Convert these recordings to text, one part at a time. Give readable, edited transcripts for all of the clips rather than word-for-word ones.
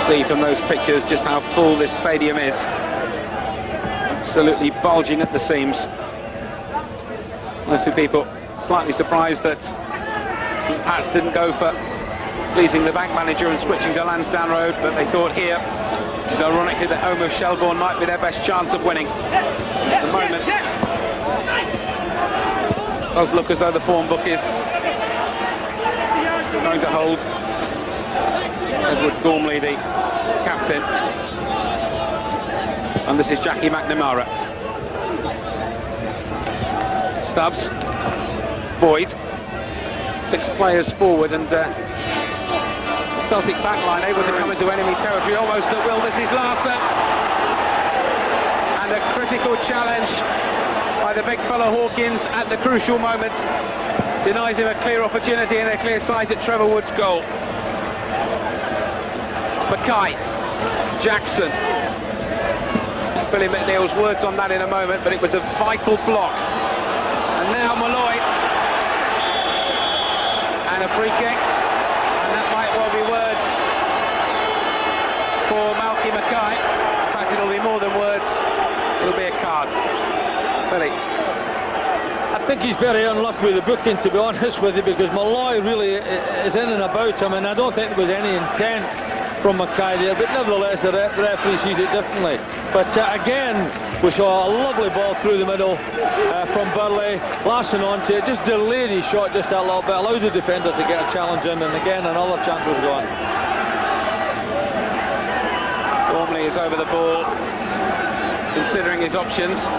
See from those pictures just how full this stadium is. Absolutely bulging at the seams. Most of people slightly surprised that St Pat's didn't go for pleasing the bank manager and switching to Lansdowne Road, but they thought here, which is ironically the home of Shelbourne, might be their best chance of winning. At the moment, it does look as though the form book is going to hold. Edward Gormley, the captain, and this is Jackie McNamara. Stubbs, Boyd, 6 players forward, and the Celtic backline able to come into enemy territory almost at will. This is Larsson, and a critical challenge by the big fellow Hawkins at the crucial moment denies him a clear opportunity and a clear sight at Trevor Wood's goal. Mackay, Jackson. Billy McNeill's words on that in a moment, but it was a vital block. And now Malloy, and a free kick, and that might well be words for Malky Mackay. In fact, it'll be more than words, it'll be a card. Billy. I think he's very unlucky with the booking, to be honest with you, because Malloy really is in and about him, and I don't think there was any intent from Mackay there, but nevertheless the referee sees it differently. But again, we saw a lovely ball through the middle from Burley. Larsson onto it, just delayed his shot just that little bit, allowed the defender to get a challenge in, and again another chance was gone. Gormley is over the ball, considering his options.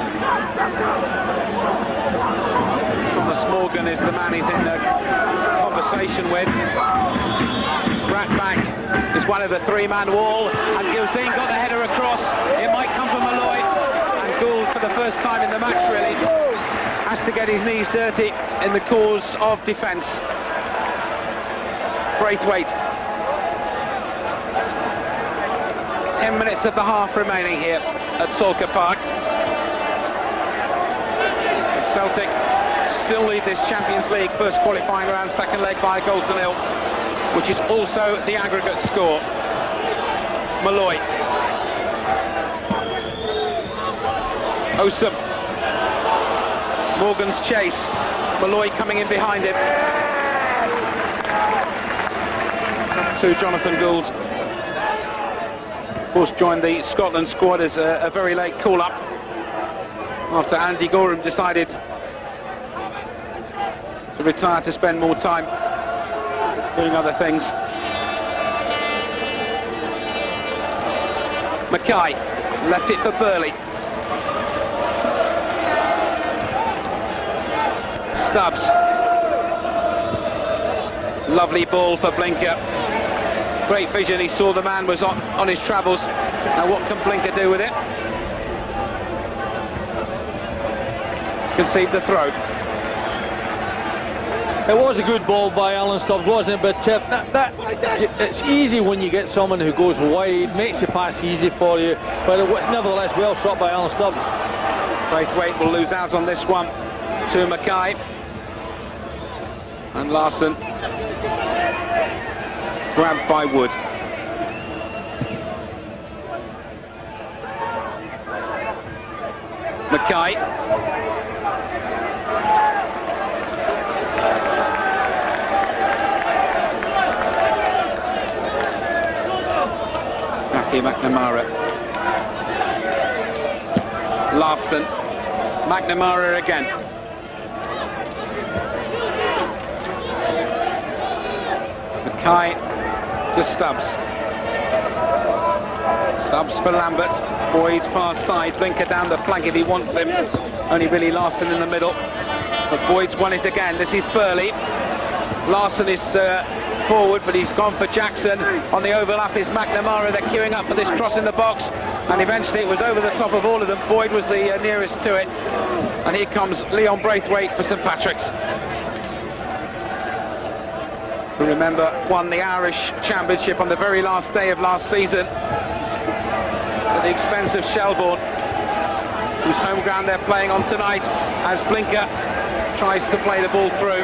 Thomas Morgan is the man he's in a conversation with. Bratback is one of the 3-man wall, and Gilzine got the header across. It might come from Malloy, and Gould, for the first time in the match really, has to get his knees dirty in the cause of defence. Braithwaite. 10 minutes of the half remaining here at Salker Park. Celtic still lead this Champions League first qualifying round, second leg by a 1-0, which is also the aggregate score. Malloy. Osum. Morgan's chase. Malloy coming in behind him. To Jonathan Gould. Of course, joined the Scotland squad as a very late call-up after Andy Gorham decided to retire to spend more time doing other things. Mackay left it for Burley. Stubbs. Lovely ball for Blinker. Great vision, he saw the man was on his travels. Now what can Blinker do with it? Concede the throw. It was a good ball by Alan Stubbs, wasn't it? But it's easy when you get someone who goes wide, makes the pass easy for you, but it was nevertheless well shot by Alan Stubbs. Braithwaite will lose out on this one to Mackay. And Larsson grabbed by Wood. Mackay. McNamara. Larsson. McNamara again. Mackay to Stubbs. Stubbs for Lambert. Boyd far side. Blinker down the flank if he wants him. Only really Larsson in the middle. But Boyd's won it again. This is Burley. Larsson is forward, but he's gone for Jackson. On the overlap is McNamara. They're queuing up for this cross in the box, and eventually it was over the top of all of them. Boyd was the nearest to it, and here comes Leon Braithwaite for St Patrick's, who, remember, won the Irish Championship on the very last day of last season at the expense of Shelbourne, whose home ground they're playing on tonight, as Blinker tries to play the ball through.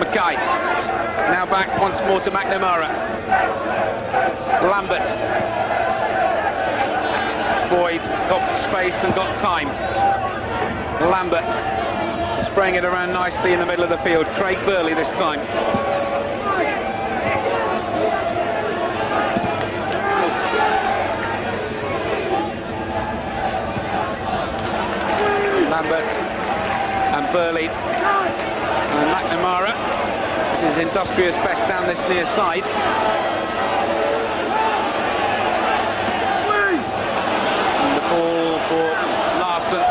Mackay. Now back once more to McNamara. Lambert. Boyd got space and got time. Lambert spraying it around nicely in the middle of the field. Craig Burley this time. Lambert and Burley and McNamara. It is industrious best down this near side. And the ball for Larsson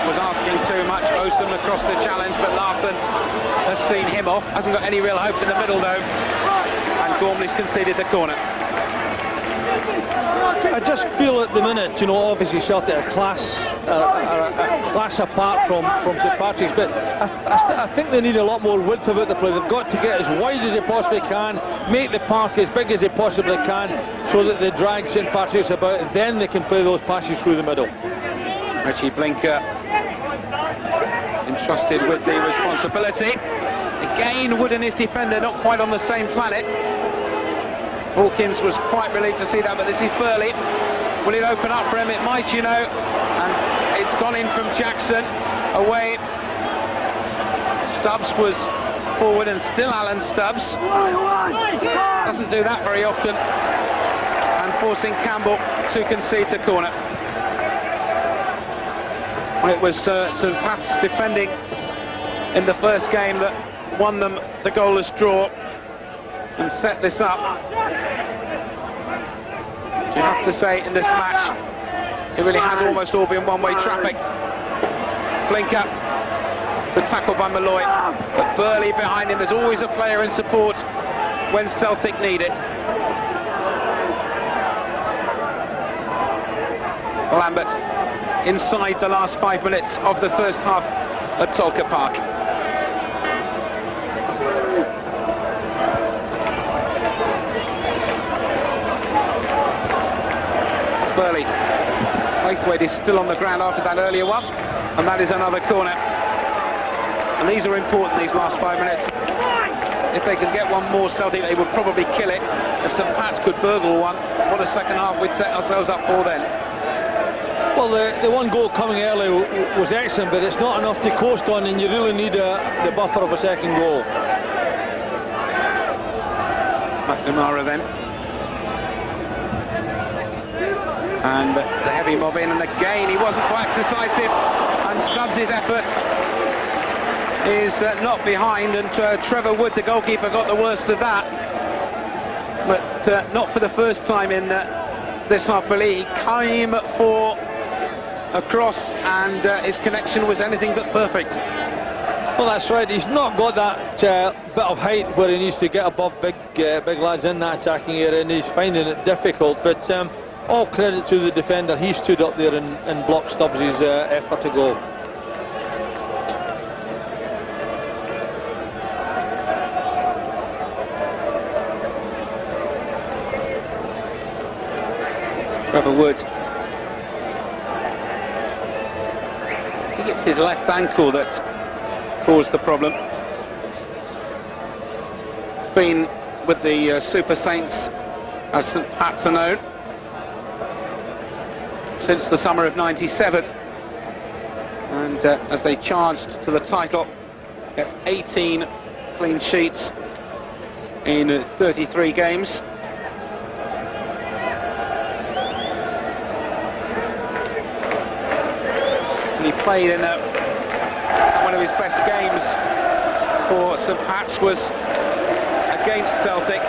was asking too much. Osum across the challenge, but Larsson has seen him off. Hasn't got any real hope in the middle though. And Gormley's conceded the corner. I just feel at the minute, you know, obviously Celtic are a class apart from St Patrick's, but I think they need a lot more width about the play. They've got to get as wide as they possibly can, make the park as big as they possibly can, so that they drag St Patrick's about. Then they can play those passes through the middle. Richie Blinker entrusted with the responsibility. Again, Wood and his defender not quite on the same planet. Hawkins was quite relieved to see that, but this is Burley. Will it open up for him? It might, you know. And it's gone in from Jackson. Away. Stubbs was forward, and still Alan Stubbs. Doesn't do that very often. And forcing Campbell to concede the corner. It was St Pat's defending in the first game that won them the goalless draw and set this up. You have to say in this match it really has almost all been one-way traffic. Blinker, the tackle by Malloy, but Burley behind him. There's always a player in support when Celtic need it. Lambert inside the last 5 minutes of the first half at Tolka Park. Burley. Braithwaite is still on the ground after that earlier one, and that is another corner. And these are important, these last 5 minutes. If they can get one more Celtic, they would probably kill it. If St Pat's could burgle one, what a second half we'd set ourselves up for then. Well, the one goal coming early was excellent, but it's not enough to coast on, and you really need the buffer of a second goal. McNamara then. And the heavy mob in, and again he wasn't quite decisive, and Stubbs' effort is not behind, and Trevor Wood, the goalkeeper, got the worst of that. But not for the first time in this half. He came for a cross, and his connection was anything but perfect. Well, that's right. He's not got that bit of height where he needs to get above big lads in that attacking area, and he's finding it difficult. But all credit to the defender. He stood up there and blocked Stubbs' effort to goal. Trevor Wood. I think it's his left ankle that caused the problem. It's been with the Super Saints, as St Pat's are known, since the summer of '97, and as they charged to the title, kept 18 clean sheets in 33 games. And he played in one of his best games for St Pat's was against Celtic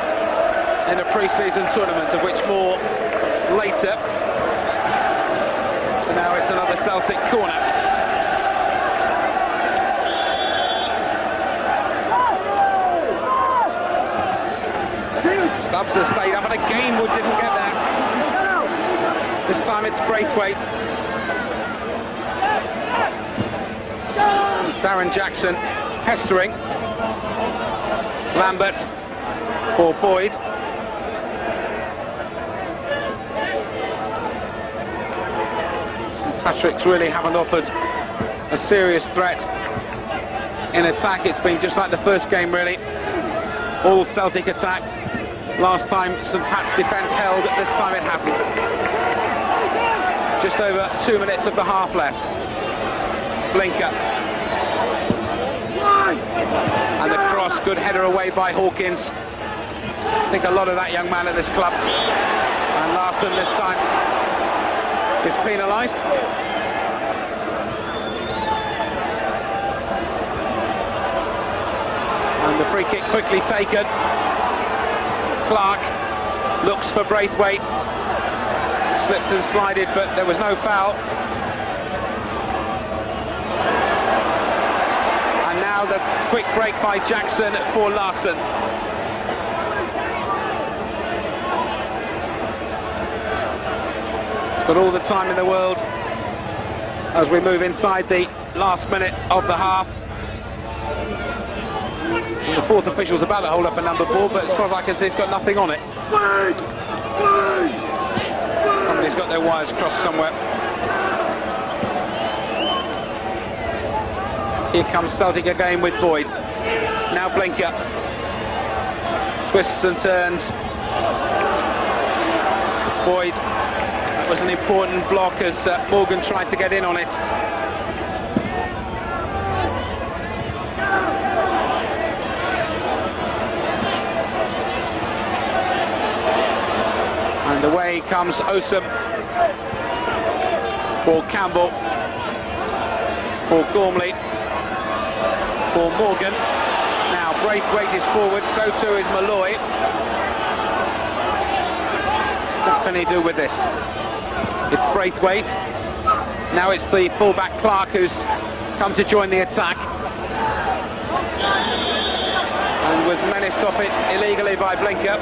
in a pre-season tournament, of which more later. And now it's another Celtic corner. Stubbs has stayed up, and again Wood didn't get there. This time it's Braithwaite. Darren Jackson pestering. Lambert for Boyd. St Patrick's really haven't offered a serious threat in attack. It's been just like the first game, really. All Celtic attack. Last time St Pat's defence held, this time it hasn't. Just over 2 minutes of the half left. Blinker. And the cross, good header away by Hawkins. I think a lot of that young man at this club. And Larsson this time is penalised. And the free kick quickly taken. Clark looks for Braithwaite. Slipped and slided, but there was no foul. And now the quick break by Jackson for Larsson. He's got all the time in the world as we move inside the last minute of the half. And the fourth official's about to hold up a number 4, but as far as I can see, it's got nothing on it. Somebody's got their wires crossed somewhere. Here comes Celtic again with Boyd. Now Blinker. Twists and turns. Boyd. That was an important block as Morgan tried to get in on it. And away comes Osum for Campbell, for Gormley, for Morgan. Now Braithwaite is forward, so too is Malloy. What can he do with this? It's Braithwaite. Now it's the fullback Clark who's come to join the attack. And was menaced off it illegally by Blinker.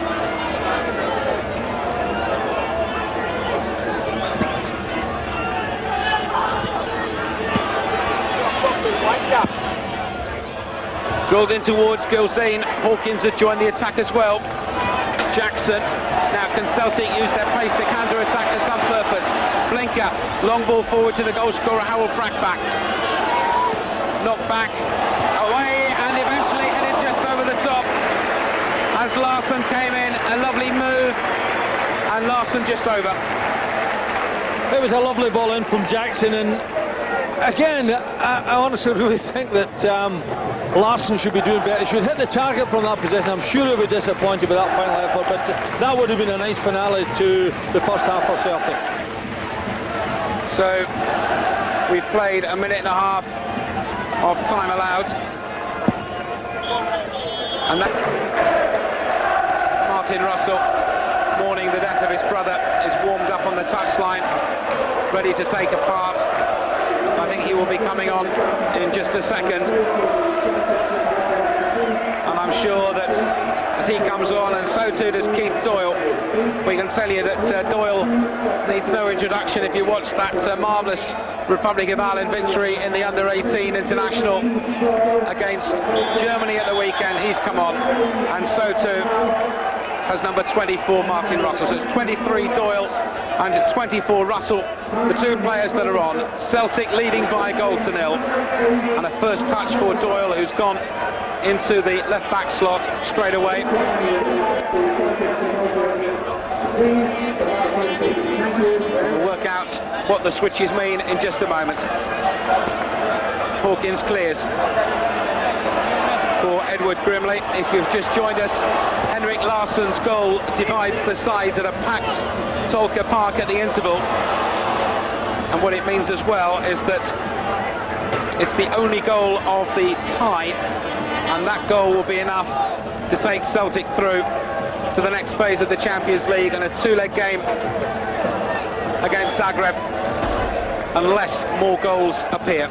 Drilled in towards Gilzane. Hawkins had joined the attack as well. Jackson. Now can Celtic use their pace to counter-attack to some purpose? Blinker. Long ball forward to the goal scorer, Harold Brackback. Knocked back. Away and eventually headed just over the top. As Larsson came in, a lovely move. And Larsson just over. It was a lovely ball in from Jackson, and again, I honestly really think that Larsson should be doing better. He should hit the target from that position. I'm sure he'll be disappointed with that final effort, but that would have been a nice finale to the first half for Celtic. So we've played a minute and a half of time allowed. And that Martin Russell, mourning the death of his brother, is warmed up on the touchline, ready to take a part. I think he will be coming on in just a second. And I'm sure that as he comes on, and so too does Keith Doyle, we can tell you that Doyle needs no introduction. If you watch that marvellous Republic of Ireland victory in the under-18 international against Germany at the weekend, he's come on. And so too has number 24, Martin Russell. So it's 23 Doyle and 24 Russell, the two players that are on. Celtic leading by a goal to 0. And a first touch for Doyle, who's gone into the left-back slot straight away. We'll work out what the switches mean in just a moment. Hawkins clears for Edward Grimley. If you've just joined us, Henrik Larsson's goal divides the sides at a packed Tolka Park at the interval. And what it means as well is that it's the only goal of the tie, and that goal will be enough to take Celtic through to the next phase of the Champions League and a two-leg game against Zagreb, unless more goals appear.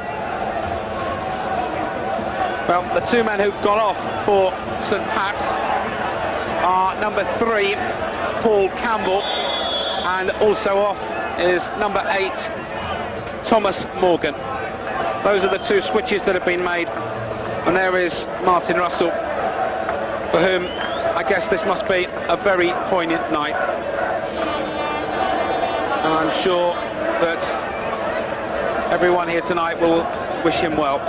Well, the two men who've gone off for St Pat's are number 3, Paul Campbell, and also off is number 8, Thomas Morgan. Those are the two switches that have been made, and there is Martin Russell, for whom I guess this must be a very poignant night. And I'm sure that everyone here tonight will wish him well.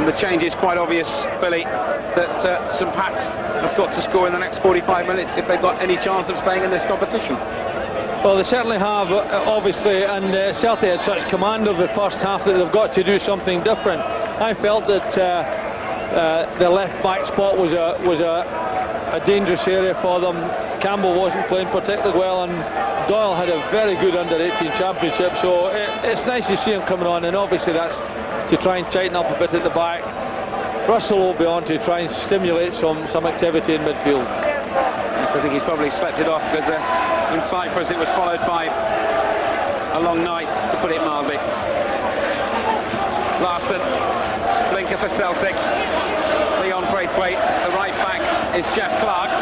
And the change is quite obvious, Billy, that St Pat's have got to score in the next 45 minutes if they've got any chance of staying in this competition. Well, they certainly have, obviously, and Celtic had such command of the first half that they've got to do something different. I felt that the left back spot was a dangerous area for them. Campbell wasn't playing particularly well, and Doyle had a very good under-18 championship, so it's nice to see him coming on, and obviously that's to try and tighten up a bit at the back. Russell will be on to try and stimulate some activity in midfield. Yes, I think he's probably slept it off, because in Cyprus it was followed by a long night, to put it mildly. Larson, blinker for Celtic. Leon Braithwaite, the right back is Jeff Clark.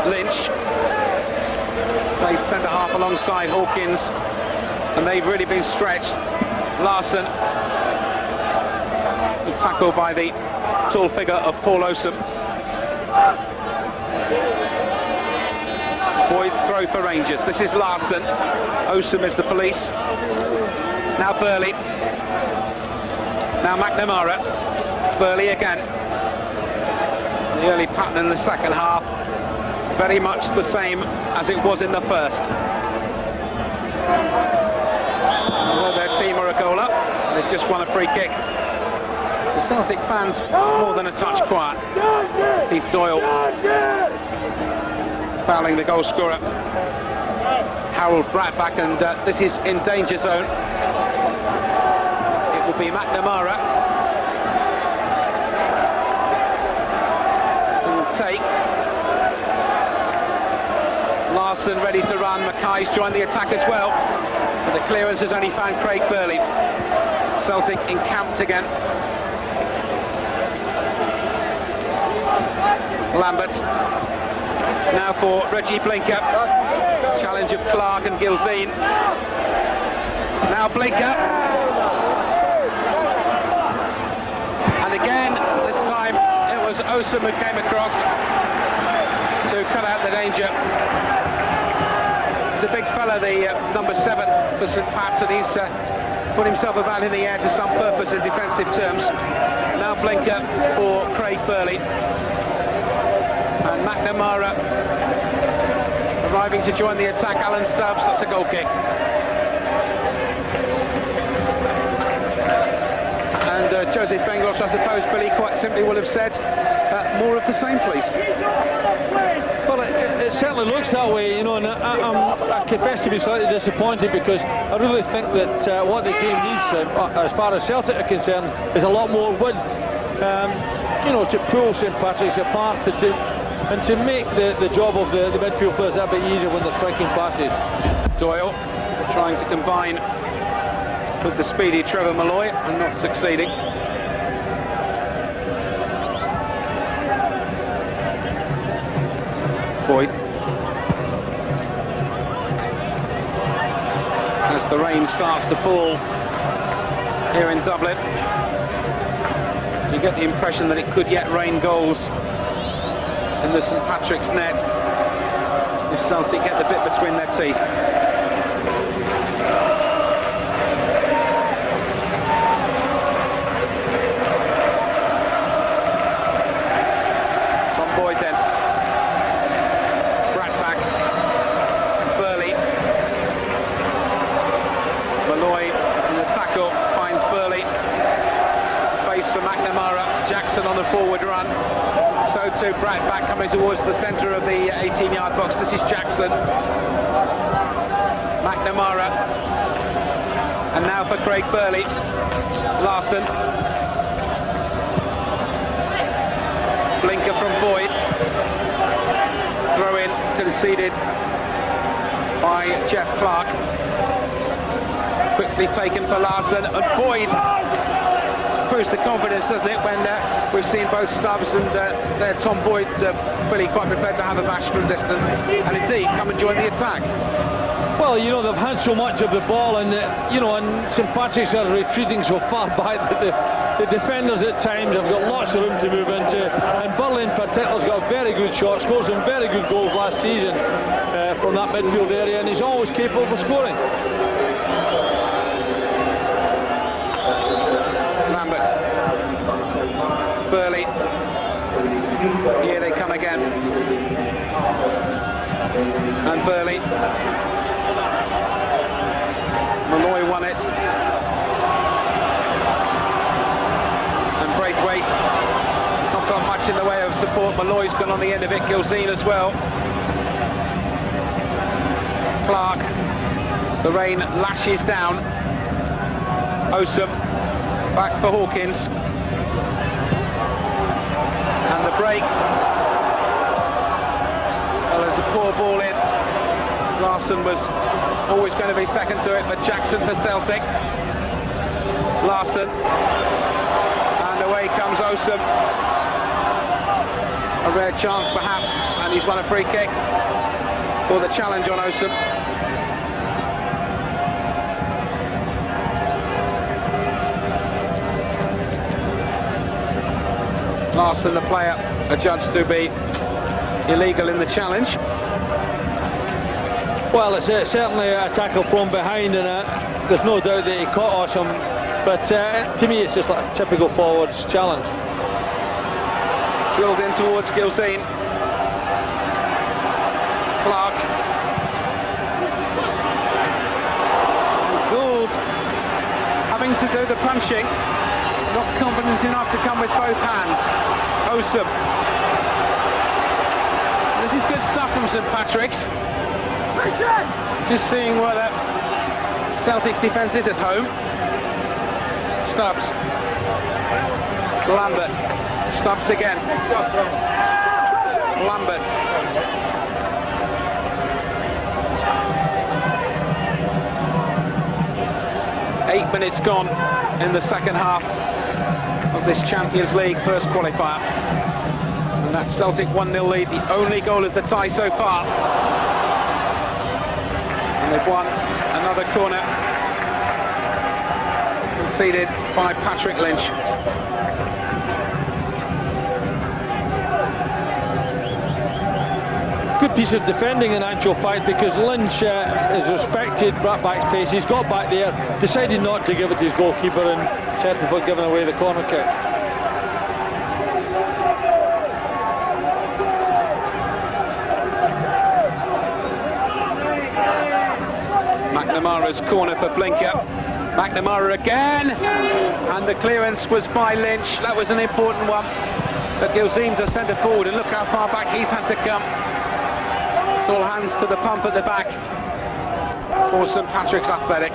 Lynch played centre half alongside Hawkins, and they've really been stretched. Larson, tackled by the tall figure of Paul Osum. Boyd's throw for Rangers. This is Larson. Osum is the police. Now Burley. Now McNamara. Burley again. The early pattern in the second half, very much the same as it was in the first. Although their team are a goal up, they've just won a free kick. The Celtic fans more than a touch quiet. Keith Doyle fouling the goal scorer, Harold Bradback, and this is in danger zone. It will be McNamara who will take. Larson ready to run. Mackay's joined the attack as well, but the clearance has only found Craig Burley. Celtic encamped again. Lambert now for Reggie Blinker. Challenge of Clark and Gilzine. Now Blinker, and again this time it was Osum who came across to cut out the danger. He's a big fella, the number 7 for St Pat's, and he's put himself about in the air to some purpose in defensive terms. Now Blinker for Craig Burley. And McNamara arriving to join the attack. Alan Stubbs, that's a goal kick. And Joseph Bengosh, I suppose, Billy, quite simply will have said, more of the same, please. Well, it certainly looks that way, you know, and I confess to be slightly disappointed, because I really think that what the game needs, as far as Celtic are concerned, is a lot more width, you know, to pull St Patrick's apart, and to make the job of the midfield players a bit easier when they're striking passes. Doyle trying to combine with the speedy Trevor Malloy and not succeeding. Boyd. As the rain starts to fall here in Dublin, you get the impression that it could yet rain goals in the St Patrick's net if Celtic get the bit between their teeth. Tom Boyd then. Bradback. Burley. Malloy in the tackle finds Burley. Space for McNamara. Jackson on the forward run. So too Bradback coming towards the centre of the 18-yard box. This is Jackson. McNamara. And now for Craig Burley. Larson. Blinker from Boyd. Throw in conceded by Jeff Clark. Quickly taken for Larson, and Boyd proves the confidence, doesn't it, when we've seen both Stubbs and their Tom Boyd really quite prepared to have a bash from distance, and indeed come and join the attack. Well, you know, they've had so much of the ball, and you know, and St Patrick's are retreating so far back that the defenders at times have got lots of room to move into, and Burley in particular has got a very good shot, scored some very good goals last season from that midfield area, and he's always capable of scoring. again. And Burley. Malloy won it. And Braithwaite not got much in the way of support. Malloy's gone on the end of it. Gilzine as well. Clark. As the rain lashes down. Osum back for Hawkins. And the break. Well, there's a poor ball in. Larsson was always going to be second to it, but Jackson for Celtic. Larsson. And away comes Osum. A rare chance perhaps, and he's won a free kick for the challenge on Osum. Larsson, the player, adjudged to be illegal in the challenge. Well, it's certainly a tackle from behind, and there's no doubt that he caught Osum, but to me it's just like a typical forwards challenge. Drilled in towards Gilzine. Clark. And Gould having to do the punching. Not confident enough to come with both hands. Osum. This is good stuff from St Patrick's. Just seeing whether Celtic's defence is at home. Stubbs. Lambert. Stubbs again. Lambert. Eight minutes gone in the second half of this Champions League first qualifier. And that Celtic 1-0 lead, the only goal of the tie so far. And they've won another corner, conceded by Patrick Lynch. Good piece of defending in actual fact, because Lynch has respected back's pace. He's got back there, decided not to give it to his goalkeeper, and settled for giving away the corner kick. McNamara's corner for Blinker. McNamara again, and the clearance was by Lynch. That was an important one. But Gilzine's a centre forward, and look how far back he's had to come. It's all hands to the pump at the back for St Patrick's Athletic.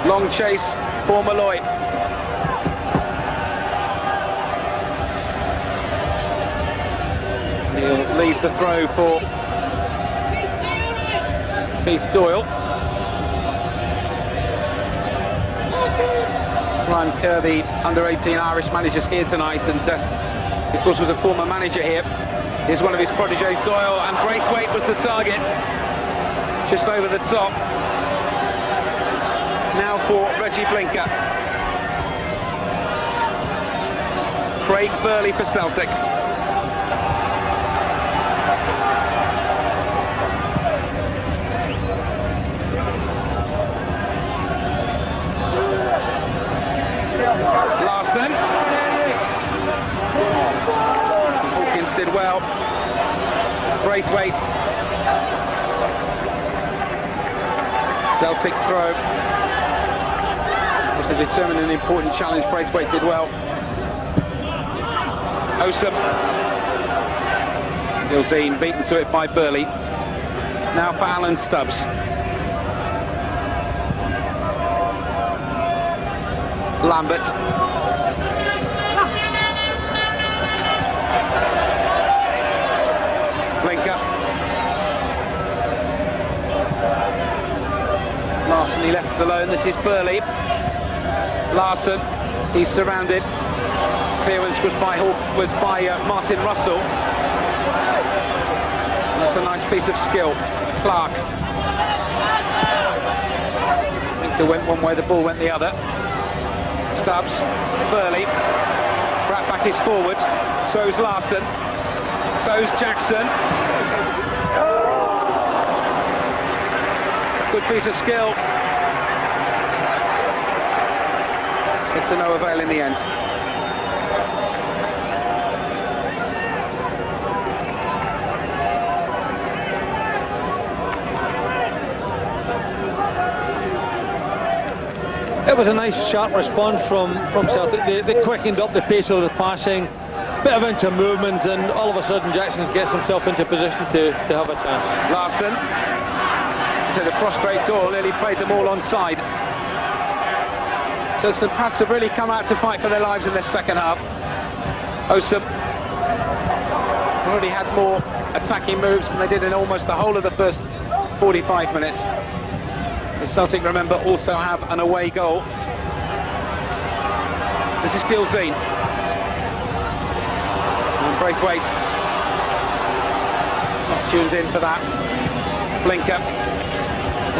Long chase for Malloy. He'll leave the throw for Keith Doyle. Ryan Kerr, the under-18 Irish manager's here tonight, and of course was a former manager here. Here's one of his protégés, Doyle, and Braithwaite was the target. Just over the top. Now for Reggie Blinker. Craig Burley for Celtic. Larsson. Hawkins did well. Braithwaite. Celtic throw. Was a determined and important challenge. Braithwaite did well. Osum. Gilzine beaten to it by Burley. Now for Alan Stubbs. Lambert. Blinker. Larsson, he left alone. This is Burley. Larsson, he's surrounded. Clearance was by Martin Russell. That's a nice piece of skill. Clark. Blinker went one way, the ball went the other. Stubbs, Burley, right back is forward, so's Larsson, so's Jackson, Good piece of skill. It's to no avail in the end. It was a nice sharp response from Celtic. They quickened up the pace of the passing, bit of inter-movement, and all of a sudden Jackson gets himself into position to have a chance. Larson, so the prostrate Doyle nearly played them all onside. So St Pats have really come out to fight for their lives in this second half. Osum already had more attacking moves than they did in almost the whole of the first 45 minutes. The Celtic, remember, also have an away goal. This is Gilzine. And Braithwaite not tuned in for that. Blinker.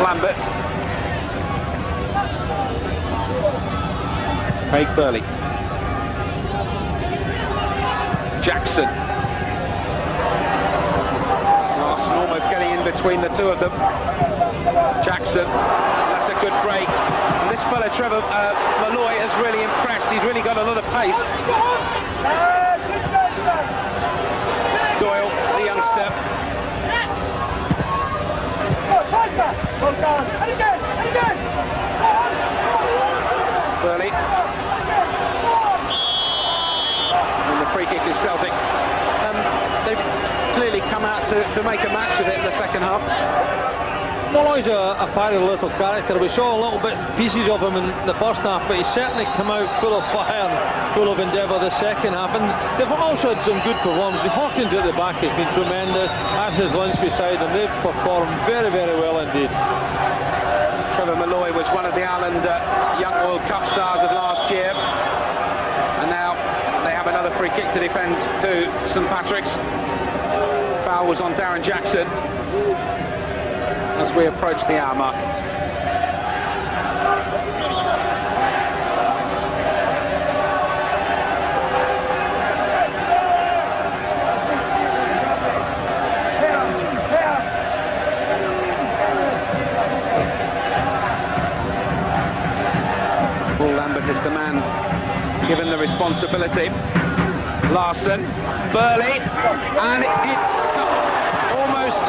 Lambert. Craig Burley. Jackson. Larson almost getting in between the two of them. Jackson, that's a good break. And this fella, Trevor Malloy, has really impressed. He's really got a lot of pace. Doyle, the youngster. Burley. And the free kick is Celtics. They've clearly come out to make a match of it in the second half. Molloy's a fiery little character. We saw a little bit pieces of him in the first half, but he's certainly come out full of fire and full of endeavour the second half. And they've also had some good performances. Hawkins at the back has been tremendous, as has Lynch beside him. They've performed very, very well indeed. Trevor Malloy was one of the Ireland Young World Cup stars of last year. And now they have another free kick to defend to St Patrick's. Foul was on Darren Jackson as we approach the hour mark. Paul Lambert is the man given the responsibility. Larson, Burley, and it's almost,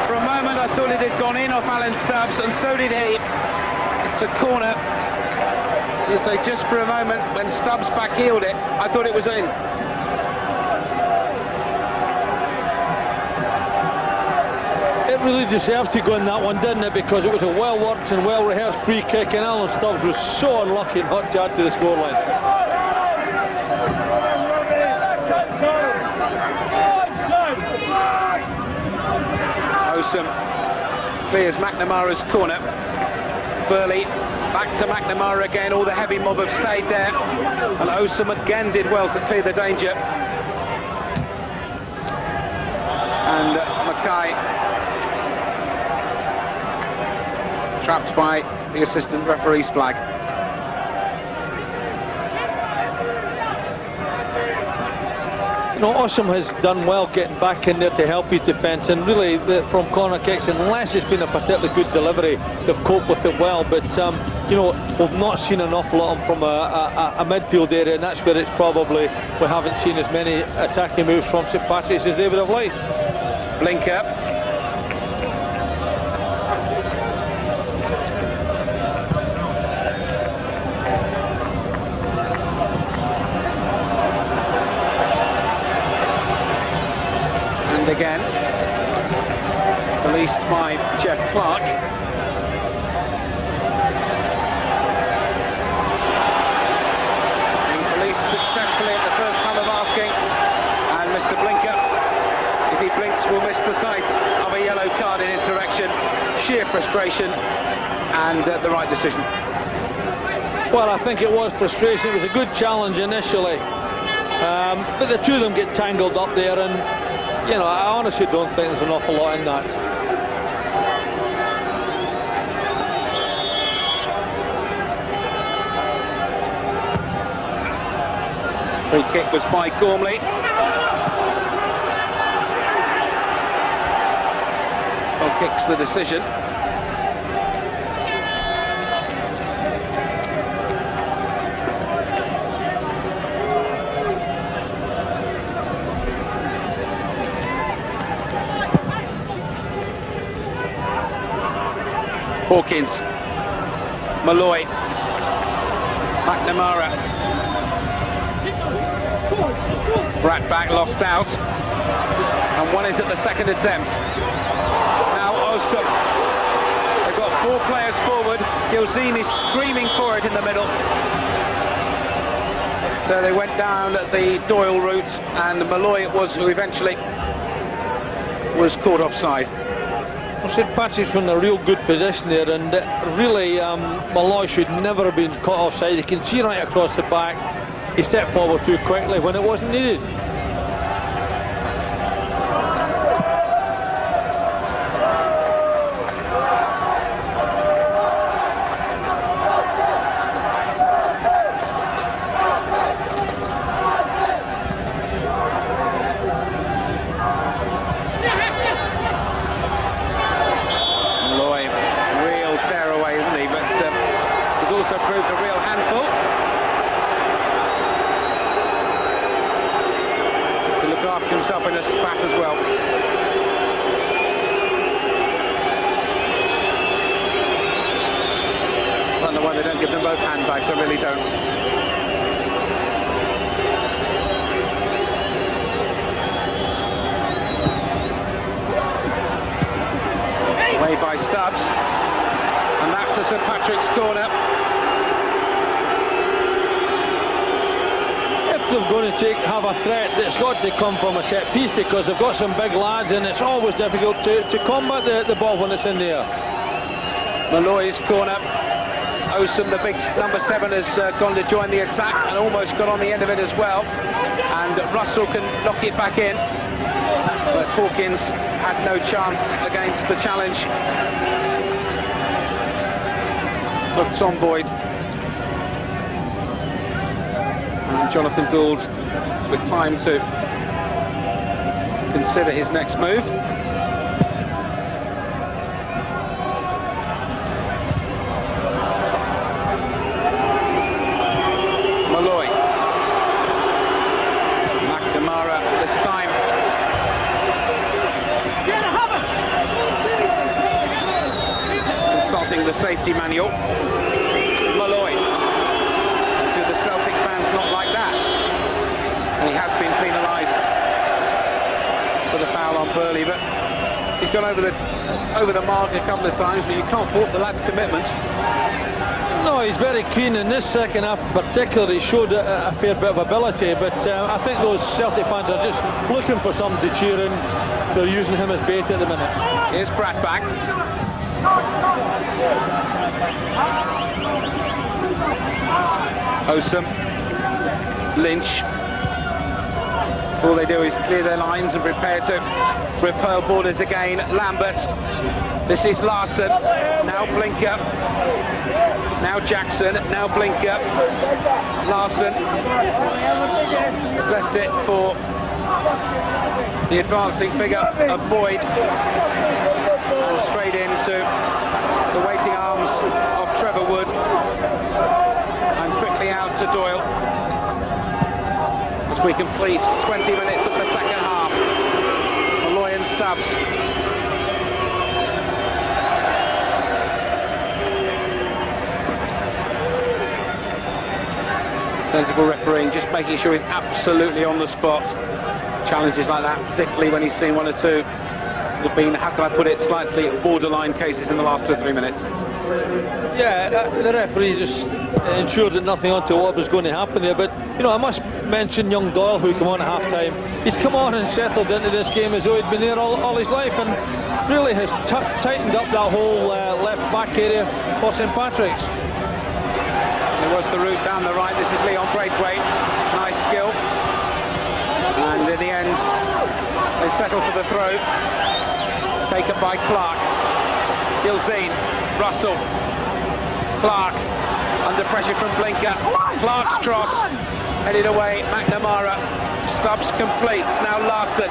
for a moment I thought it had gone in off Alan Stubbs, and so did he. It's a corner. You say just for a moment, when Stubbs back-heeled it, I thought it was in. It really deserved to go in, that one, didn't it? Because it was a well-worked and well-rehearsed free kick, and Alan Stubbs was so unlucky not to add to the scoreline. Osum clears McNamara's corner. Burley back to McNamara again. All the heavy mob have stayed there, and Osum again did well to clear the danger. And Mackay trapped by the assistant referee's flag. You know, Osum has done well getting back in there to help his defence, and really from corner kicks, unless it's been a particularly good delivery, they've coped with it well. But you know, we've not seen an awful lot from a midfield area, and that's where it's probably we haven't seen as many attacking moves from St Patrick's as they would have liked. Blinker. Again, released by Jeff Clark. Being released successfully at the first time of asking, and Mr. Blinker, if he blinks, will miss the sight of a yellow card in his direction. Sheer frustration, and the right decision. Well, I think it was frustration. It was a good challenge initially, but the two of them get tangled up there, and you know, I honestly don't think there's an awful lot in that. Free kick was by Gormley. kicks the decision. Hawkins, Malloy, McNamara, Bratback lost out, and one is at the second attempt. Now Osum, they've got 4 players forward. Gilzine is screaming for it in the middle. So they went down the Doyle route, and Malloy it was who eventually was caught offside. Well, St Patrick's were in a real good position there, and really Malloy should never have been caught offside. You can see right across the back, he stepped forward too quickly when it wasn't needed. Also proved a real handful. To look after himself in a spat as well. I don't know why they don't give them both handbags, I really don't. Away by Stubbs. And that's a St Patrick's corner. If they're going to have a threat, it's got to come from a set piece, because they've got some big lads and it's always difficult to combat the ball when it's in the air. Malloy's corner. Osum, the big number 7, has gone to join the attack and almost got on the end of it as well. And Russell can knock it back in. But Hawkins had no chance against the challenge of Tom Boyd. And Jonathan Gould with time to consider his next move. Malloy. McNamara this time. Consulting the safety manual. Malloy. Do the Celtic fans not like that? And he has been penalised for the foul on Burley, but he's gone over the mark a couple of times, but you can't fault the lad's commitment. No, he's very keen in this second half particularly. He showed a fair bit of ability, but I think those Celtic fans are just looking for something to cheer in. They're using him as bait at the minute. Here's Bratback. Osum, Lynch. All they do is clear their lines and prepare to repel borders again. Lambert. This is Larson. Now Blinker. Now Jackson. Now Blinker. Larson has left it for the advancing figure of Boyd. Straight into the waiting arms of Trevor Wood. And quickly out to Doyle. As we complete 20 minutes of the second half. Malloy and Stubbs. Sensible refereeing, just making sure he's absolutely on the spot. Challenges like that, particularly when he's seen one or two, have been, how can I put it, slightly borderline cases in the last 2 or 3 minutes. Yeah, the referee just ensured that nothing untoward was going to happen there. But, you know, I must mention young Doyle, who came on at half-time. He's come on and settled into this game as though he'd been there all his life, and really has tightened up that whole left-back area for St Patrick's. There was the route down the right. This is Leon Braithwaite. Nice skill. And in the end, they settle for the throw. Taken by Clark. Gilzine. Russell. Clark. Under pressure from Blinker. Clark's cross. Headed away. McNamara. Stubbs completes. Now Larson.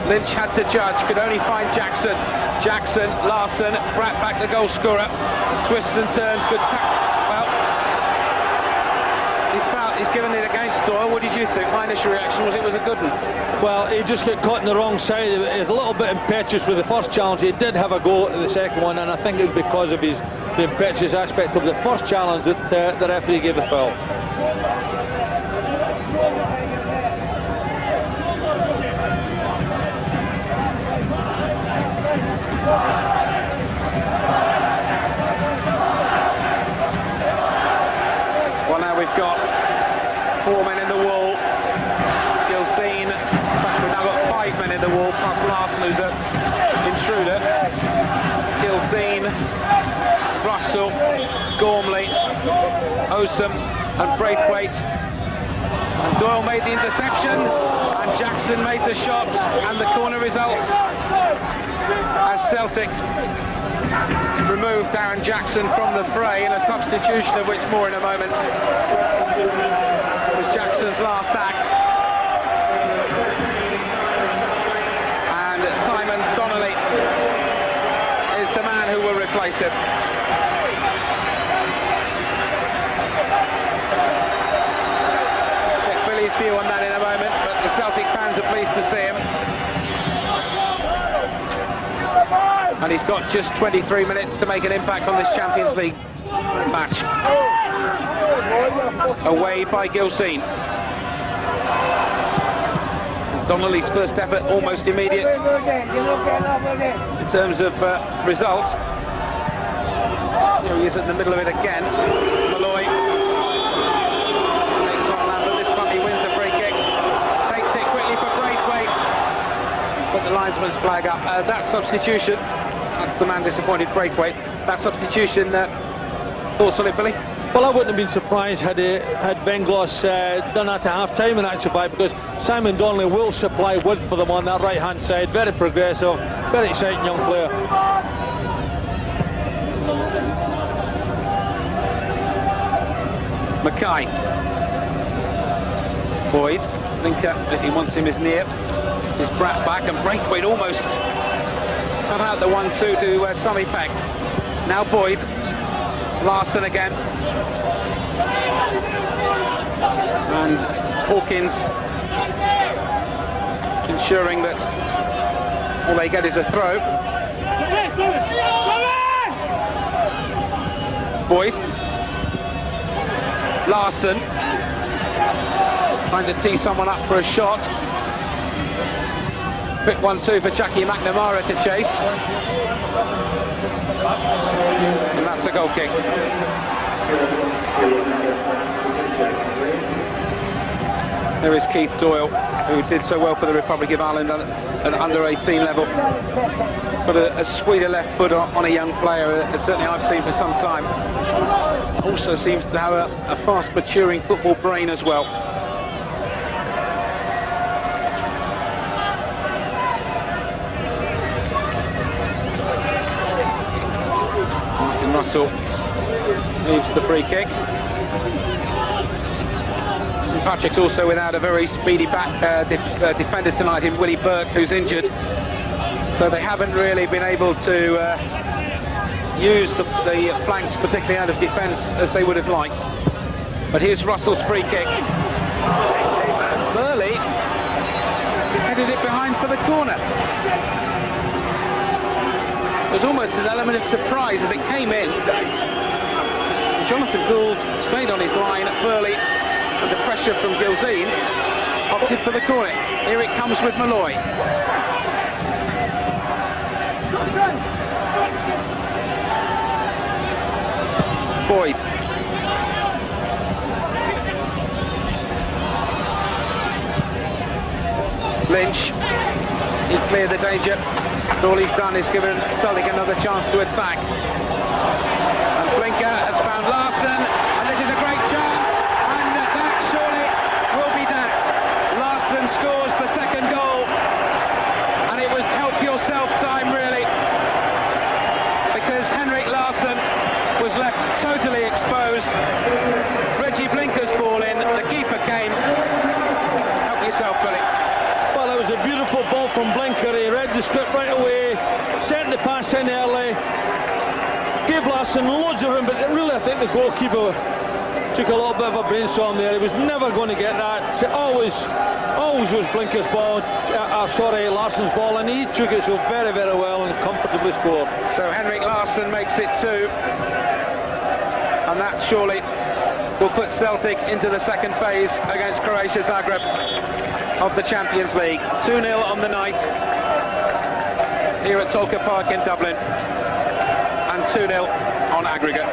Lynch had to judge, could only find Jackson. Jackson, Larsson, Bratt back the goal scorer. Twists and turns, good tackle. Well, he's given it against Doyle. What did you think? My initial reaction was it was a good one. Well, he just got caught on the wrong side. He was a little bit impetuous with the first challenge. He did have a go at the second one, and I think it was because of the impetuous aspect of the first challenge that the referee gave the foul. Well, now we've got 4 men in the wall. Gilseen, in fact, we've now got 5 men in the wall, plus Larsson, who's an intruder. Gilseen, Russell, Gormley, Osam and Braithwaite. And Doyle made the interception, and Jackson made the shots, and the corner results as Celtic removed Darren Jackson from the fray in a substitution, of which more in a moment. It was Jackson's last act. And Simon Donnelly is the man who will replace him. Get Billy's view on that in a moment, but the Celtic fans are pleased to see him. And he's got just 23 minutes to make an impact on this Champions League match. Away by Gilseen. Donnelly's first effort almost immediate in terms of results. Here he is in the middle of it again. Malloy makes on Lambert. This time he wins the free kick. Takes it quickly for Braithwaite. Put the linesman's flag up. That substitution, that's the man disappointed, Braithwaite. That substitution, thoughts on it, Billy? Well, I wouldn't have been surprised had Benglos done that at half-time in actual fact, because Simon Donnelly will supply width for them on that right-hand side. Very progressive, very exciting young player. Mackay. Boyd. Linker, if he wants him, is near. This is Bratt back, and Braithwaite almost cut out the 1-2 to some effect. Now Boyd. Larsson again. And Hawkins ensuring that all they get is a throw. Boyd. Larsson trying to tee someone up for a shot. Quick 1-2 for Jackie McNamara to chase. And that's a goal kick. There is Keith Doyle, who did so well for the Republic of Ireland at under 18 level. Got a sweeter left foot on a young player, certainly I've seen for some time. Also seems to have a fast maturing football brain as well. Martin Russell leaves the free kick. St Patrick's also without a very speedy back defender tonight in Willie Burke, who's injured. So they haven't really been able to use the flanks, particularly out of defence, as they would have liked. But here's Russell's free kick. Burley headed it behind for the corner. There was almost an element of surprise as it came in. Jonathan Gould stayed on his line. Burley, under pressure from Gilseen, opted for the corner. Here it comes with Malloy. Boyd. Lynch. He cleared the danger. And all he's done is given Celtic another chance to attack. And Blinker has found Larsson, and this is a great chance, and that surely will be that. Larsson scores the second goal, and it was help yourself time really, because Henrik Larsson was left totally exposed. Reggie Blinker's ball in, the keeper came. Help yourself, Billy. Well, it was a beautiful ball from Blinker. He read the script right away, sent the pass in early, gave Larsson loads of room, but really I think the goalkeeper took a little bit of a brainstorm there. He was never going to get that. Always was Blinker's ball, Larsson's ball, and he took it so very, very well and comfortably scored. So Henrik Larsson makes it 2, and that surely will put Celtic into the second phase against Croatia Zagreb of the Champions League. 2-0 on the night here at Tolka Park in Dublin, and 2-0 on aggregate.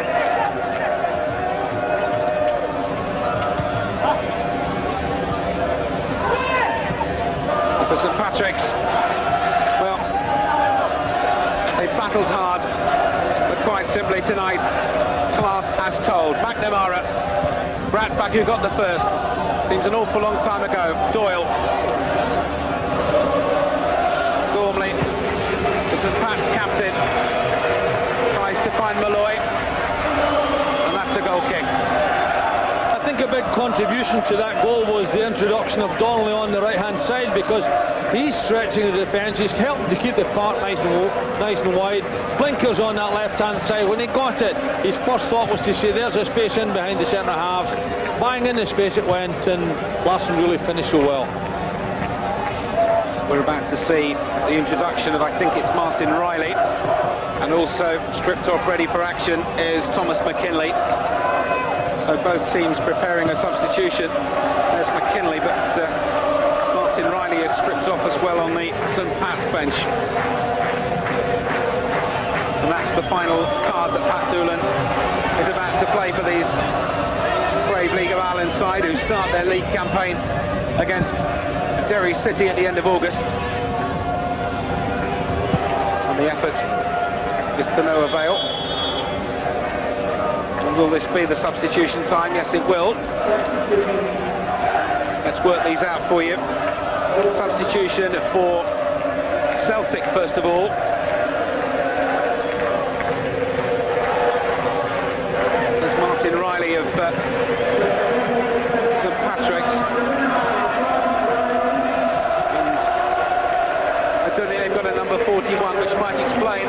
For St Patrick's, well, they've battled hard, but quite simply tonight, class has told. McNamara, Bratback who got the first, seems an awful long time ago. Doyle, Gormley, the St Pat's captain, tries to find Malloy, and that's a goal kick. I think a big contribution to that goal was the introduction of Donnelly on the right-hand side, because he's stretching the defence, he's helping to keep the park nice and wide. Blinker's on that left-hand side. When he got it, his first thought was to say, there's a space in behind the centre halves. Bang in the space it went, and Larsson really finished so well. We're about to see the introduction of, I think it's Martin Riley, and also stripped off ready for action is Thomas McKinley. So both teams preparing a substitution. There's McKinley, but Martin Riley is stripped off as well on the St Pat's bench. And that's the final card that Pat Doolan is about to play for these brave League of Ireland side, who start their league campaign against Derry City at the end of August. And the effort is to no avail. Will this be the substitution time? Yes, it will. Let's work these out for you. Substitution for Celtic, first of all. There's Martin Riley of St Patrick's. And I don't think they've got a number 41, which might explain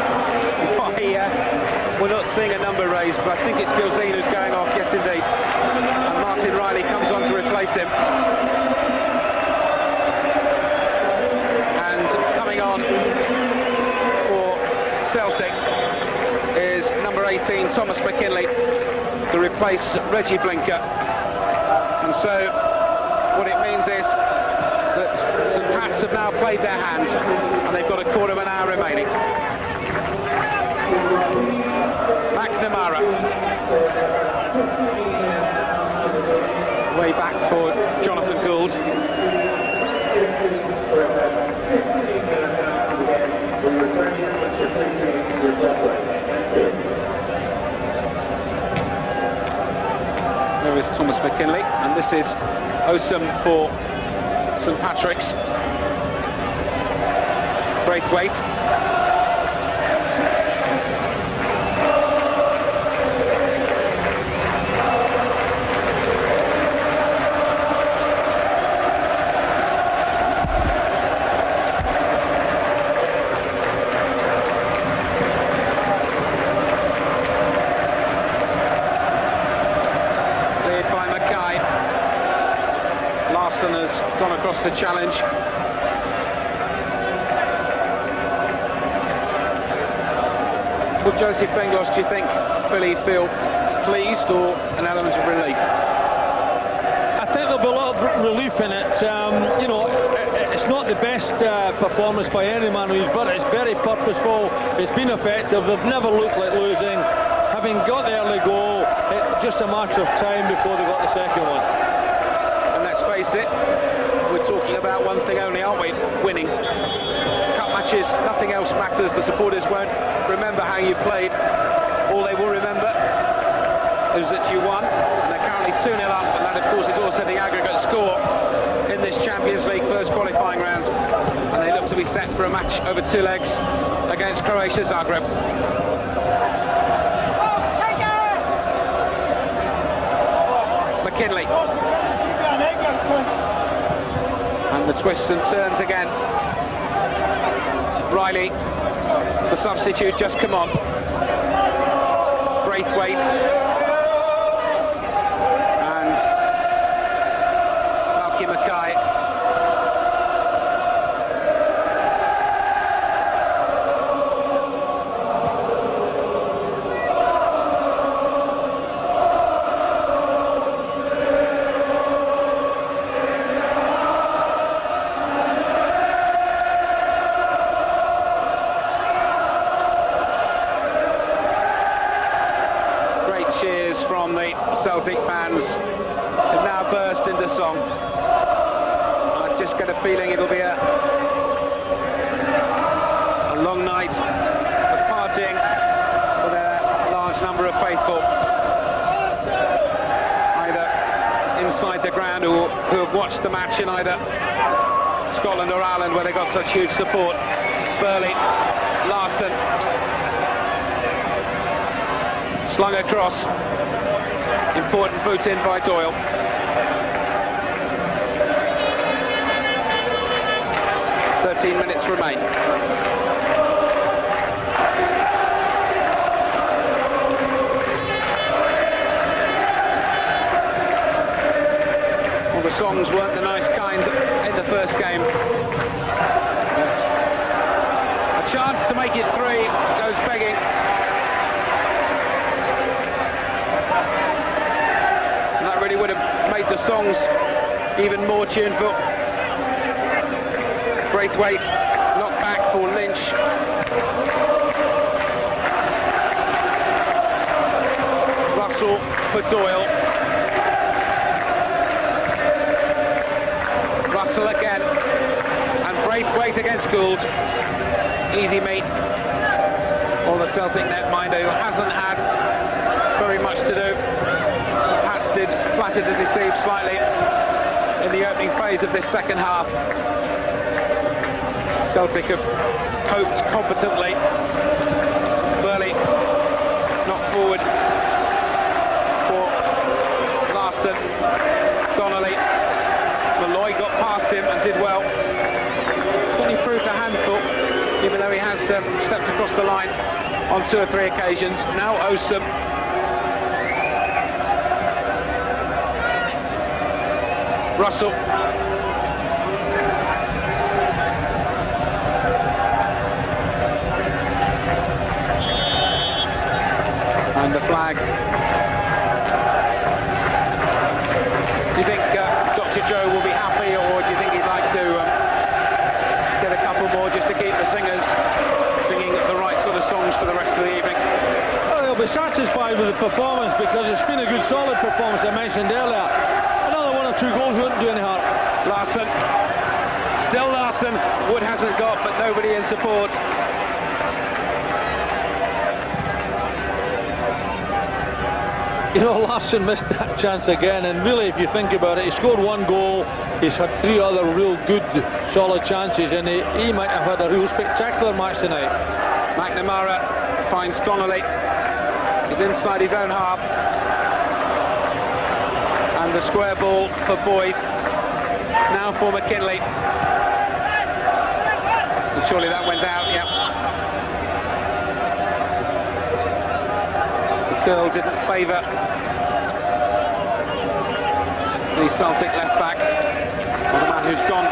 why we're not seeing a number raised, but I think it's Gilzine who's going off. Yes, indeed. And Martin Riley comes on to replace him. And coming on for Celtic is number 18, Thomas McKinley, to replace Reggie Blinker. And so what it means is that St Pat's have now played their hand, and they've got a quarter of an hour remaining. McNamara, way back for Jonathan Gould. There is Thomas McKinley, and this is Osum for St Patrick's. Braithwaite. Has gone across the challenge. Would Joseph Benglos, do you think, Billy, feel pleased or an element of relief? I think there'll be a lot of relief in it. You know, it's not the best performance by any man, but it's very purposeful. It's been effective. They've never looked like losing. Having got the early goal, it's just a matter of time before they got the second one. Let's face it, we're talking about one thing only, aren't we? Winning. Cup matches, nothing else matters. The supporters won't remember how you played. All they will remember is that you won. And they're currently 2-0 up, and that, of course, is also the aggregate score in this Champions League first qualifying round. And they look to be set for a match over 2 legs against Croatia Zagreb. McKinley. And the twists and turns again Riley, the substitute, just come on. Braithwaite and Malky Mackay. Cheers from the Celtic fans have now burst into song. I just get a feeling it'll be a long night of partying for a large number of faithful, either inside the ground or who have watched the match in either Scotland or Ireland, where they got such huge support. Burley, Larsson, slung across, important boot in by Doyle. "13 minutes remain." Well, the songs weren't the nice kind in the first game. But a chance to make it 3 goes begging. Really would have made the songs even more tuneful. Braithwaite knocked back for Lynch. Russell for Doyle. Russell again, and Braithwaite against Gould. Easy meet for the Celtic netminder, who hasn't had very much to do. Did flatter to deceive slightly in the opening phase of this second half. Celtic have coped competently. Burley knocked forward for Larsson. Donnelly. Malloy got past him and did well. Certainly proved a handful, even though he has stepped across the line on 2 or 3 occasions. Now Osum. Russell. And the flag. Do you think Dr. Joe will be happy, or do you think he'd like to get a couple more just to keep the singers singing the right sort of songs for the rest of the evening? Well, he'll be satisfied with the performance, because it's been a good solid performance, I mentioned earlier. 2 goals wouldn't do any harm. Larsson, still Larsson. Wood hasn't got, but nobody in support. You know, Larsson missed that chance again, and really, if you think about it, he scored 1 goal, he's had 3 other real good, solid chances, and he might have had a real spectacular match tonight. McNamara finds Donnelly. He's inside his own half. And the square ball for Boyd, now for McKinley. And surely that went out, yep. The curl didn't favour the Celtic left back, or the man who's gone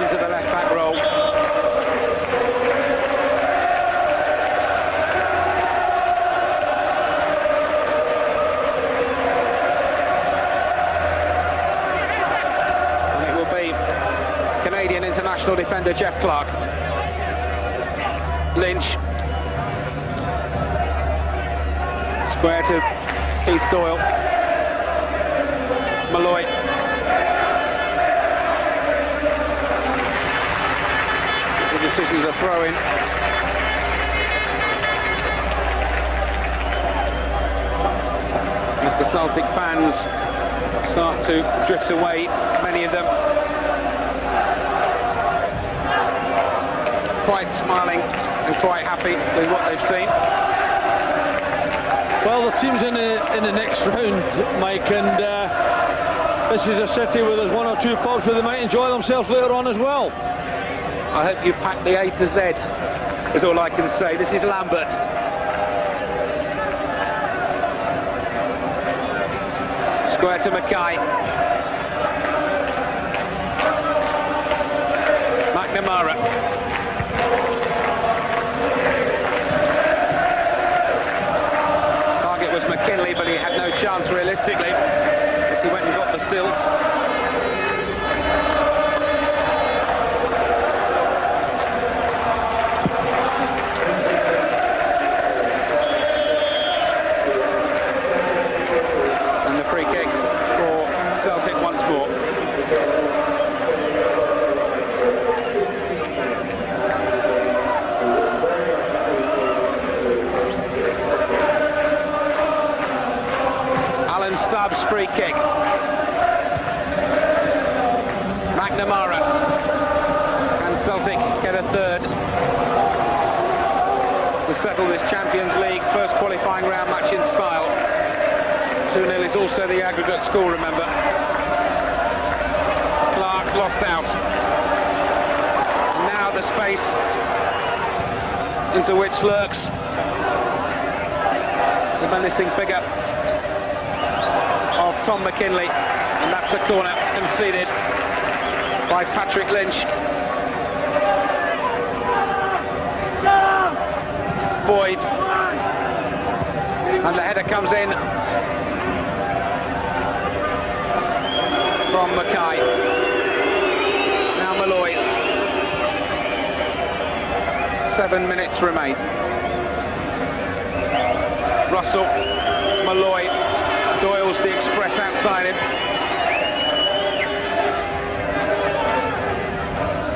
into the left back role. Canadian international defender Jeff Clark. Lynch. Square to Keith Doyle. Malloy. The decision's a throw-in. As the Celtic fans start to drift away, many of them quite smiling and quite happy with what they've seen. Well, the team's in the next round, Mike, and this is a city where there's 1 or 2 pubs where they might enjoy themselves later on as well. I hope you packed the A to Z, is all I can say. This is Lambert. Square to Mackay. McNamara. Target was McKinley, but he had no chance realistically, as he went and got the stilts. And the free kick for Celtic once more. Stubbs free kick. McNamara. Can Celtic get a third to settle this Champions League first qualifying round match in style? 2-0 is also the aggregate score, remember. Clark lost out. Now the space into which lurks the menacing figure of Tom McKinley, and that's a corner conceded by Patrick Lynch. Boyd, and the header comes in from Mackay. Now Malloy. 7 minutes remain. Russell, Malloy. Doyle's the express outside him.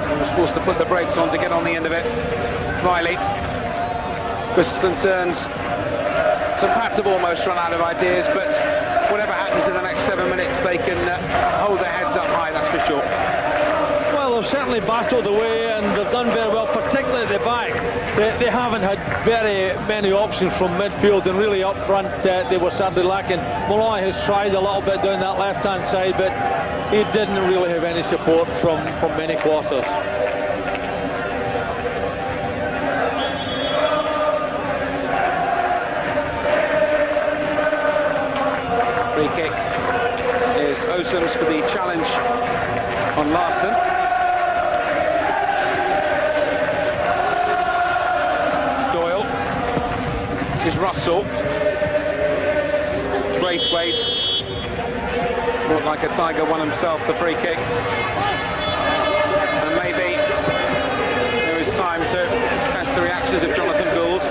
He was forced to put the brakes on to get on the end of it. Riley. Twists and turns. St Pat's have almost run out of ideas, but whatever happens in the next 7 minutes, they can hold their heads up high, that's for sure. Well, they've certainly battled away and they've done very well, particularly at the back. They haven't had very many options from midfield, and really up front they were sadly lacking. Malloy has tried a little bit down that left-hand side, but he didn't really have any support from many quarters. Free kick is Osum's for the challenge on Larsson. This is Russell. Braithwaite, looked like a tiger, won himself the free kick. And maybe there is time to test the reactions of Jonathan Gould.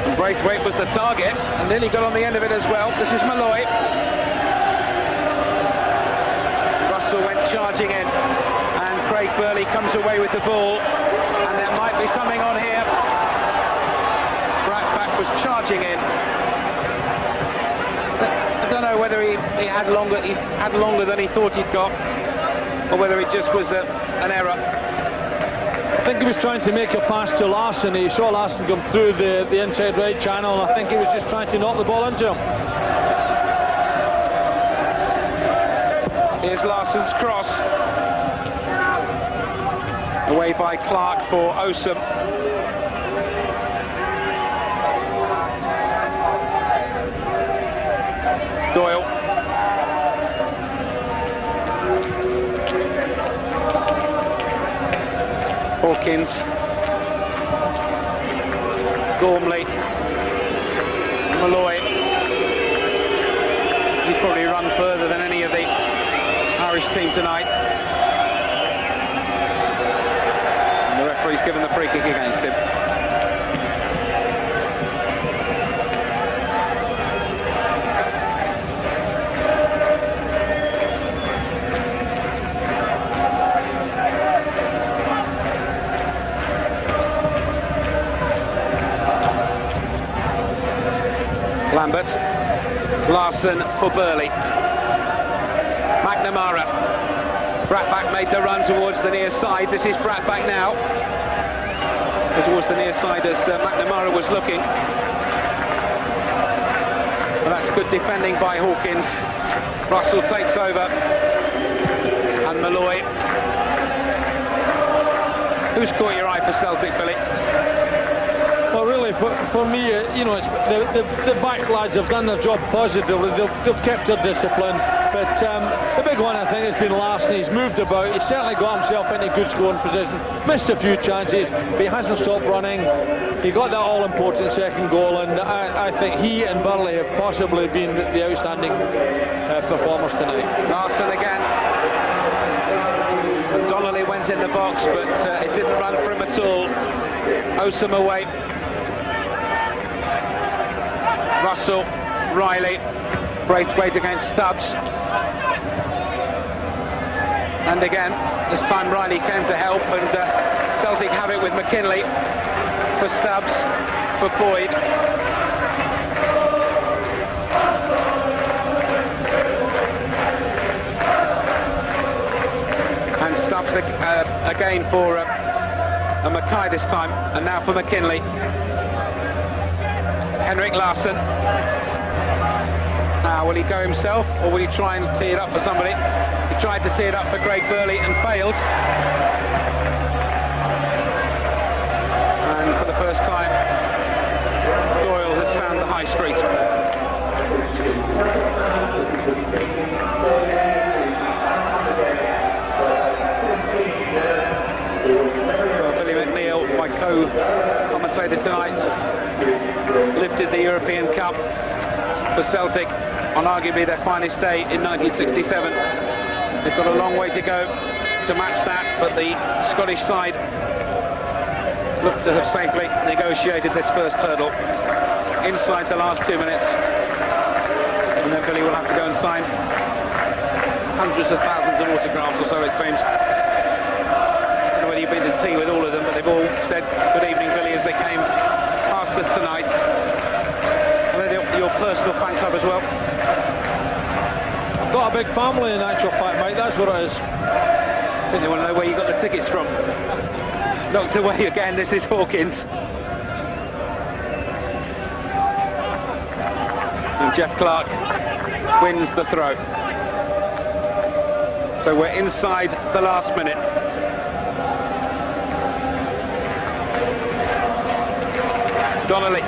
And Braithwaite was the target and nearly got on the end of it as well. This is Malloy. Russell went charging in. Craig Burley comes away with the ball, and there might be something on here. Brackback was charging in. I don't know whether he had longer than he thought he'd got, or whether it just was an error. I think he was trying to make a pass to Larsson. He saw Larsson come through the inside right channel, and I think he was just trying to knock the ball into him. Here's Larsson's cross. Away by Clark for Osum. Doyle. Hawkins. Gormley. Malloy. He's probably run further than any of the Irish team tonight. He's given the free kick against him. Lambert. Larsson for Burley. McNamara. Brackback made the run towards the near side. This is Brackback now. Towards the near side as McNamara was looking. Well, that's It's good defending by Hawkins. Russell takes over. And Malloy. Who's caught your eye for Celtic, Billy? Well, really, for me, you know, it's the back lads have done their job positively. They've kept their discipline. But the big one, I think, has been Larson. He's moved about. He's certainly got himself into good scoring position. Missed a few chances, but he hasn't stopped running. He got that all-important second goal, and I think he and Burley have possibly been the outstanding performers tonight. Larson again. And Donnelly went in the box, but it didn't run for him at all. Osam away. Russell, Riley, Braithwaite against Stubbs. And again, this time Riley came to help, and Celtic have it with McKinley for Stubbs, for Boyd. And Stubbs again for Mackay this time, and now for McKinley. Henrik Larsson. Now, will he go himself, or will he try and tee it up for somebody? He tried to tee it up for Craig Burley and failed. And for the first time, Doyle has found the high street. Well, Billy McNeil, my co-commentator tonight, lifted the European Cup for Celtic on arguably their finest day in 1967. They've got a long way to go to match that, but the Scottish side looked to have safely negotiated this first hurdle inside the last 2 minutes. And then Billy will have to go and sign hundreds of thousands of autographs or so, it seems. I don't know whether you've been to tea with all of them, but they've all said good evening, Billy, as they came past us tonight. And they're your personal fan club as well. Got a big family in actual fact, mate, that's what it is. I think they want to know where you got the tickets from. Knocked away again, this is Hawkins. And Jeff Clark wins the throw. So we're inside the last minute. Donnelly.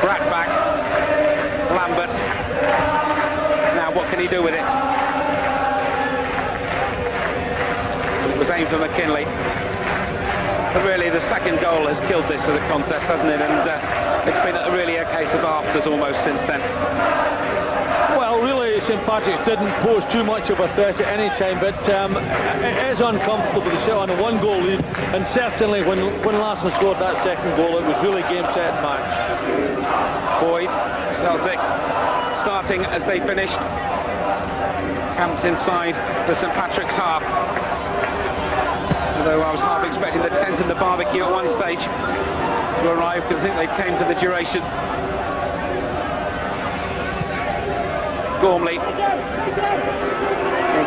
Bratt back. Lambert. Now what can he do with it? It was aimed for McKinley. But really the second goal has killed this as a contest, hasn't it? And it's been really a case of afters almost since then. Well, really, St Patrick's didn't pose too much of a threat at any time, but it is uncomfortable to sit on a one-goal lead, and certainly when Larsson scored that second goal, it was really game, set, match. Boyd, Celtic, starting as they finished, camped inside the St Patrick's half. Although I was half expecting the tent and the barbecue at one stage to arrive, because I think they came to the duration. Gormley, or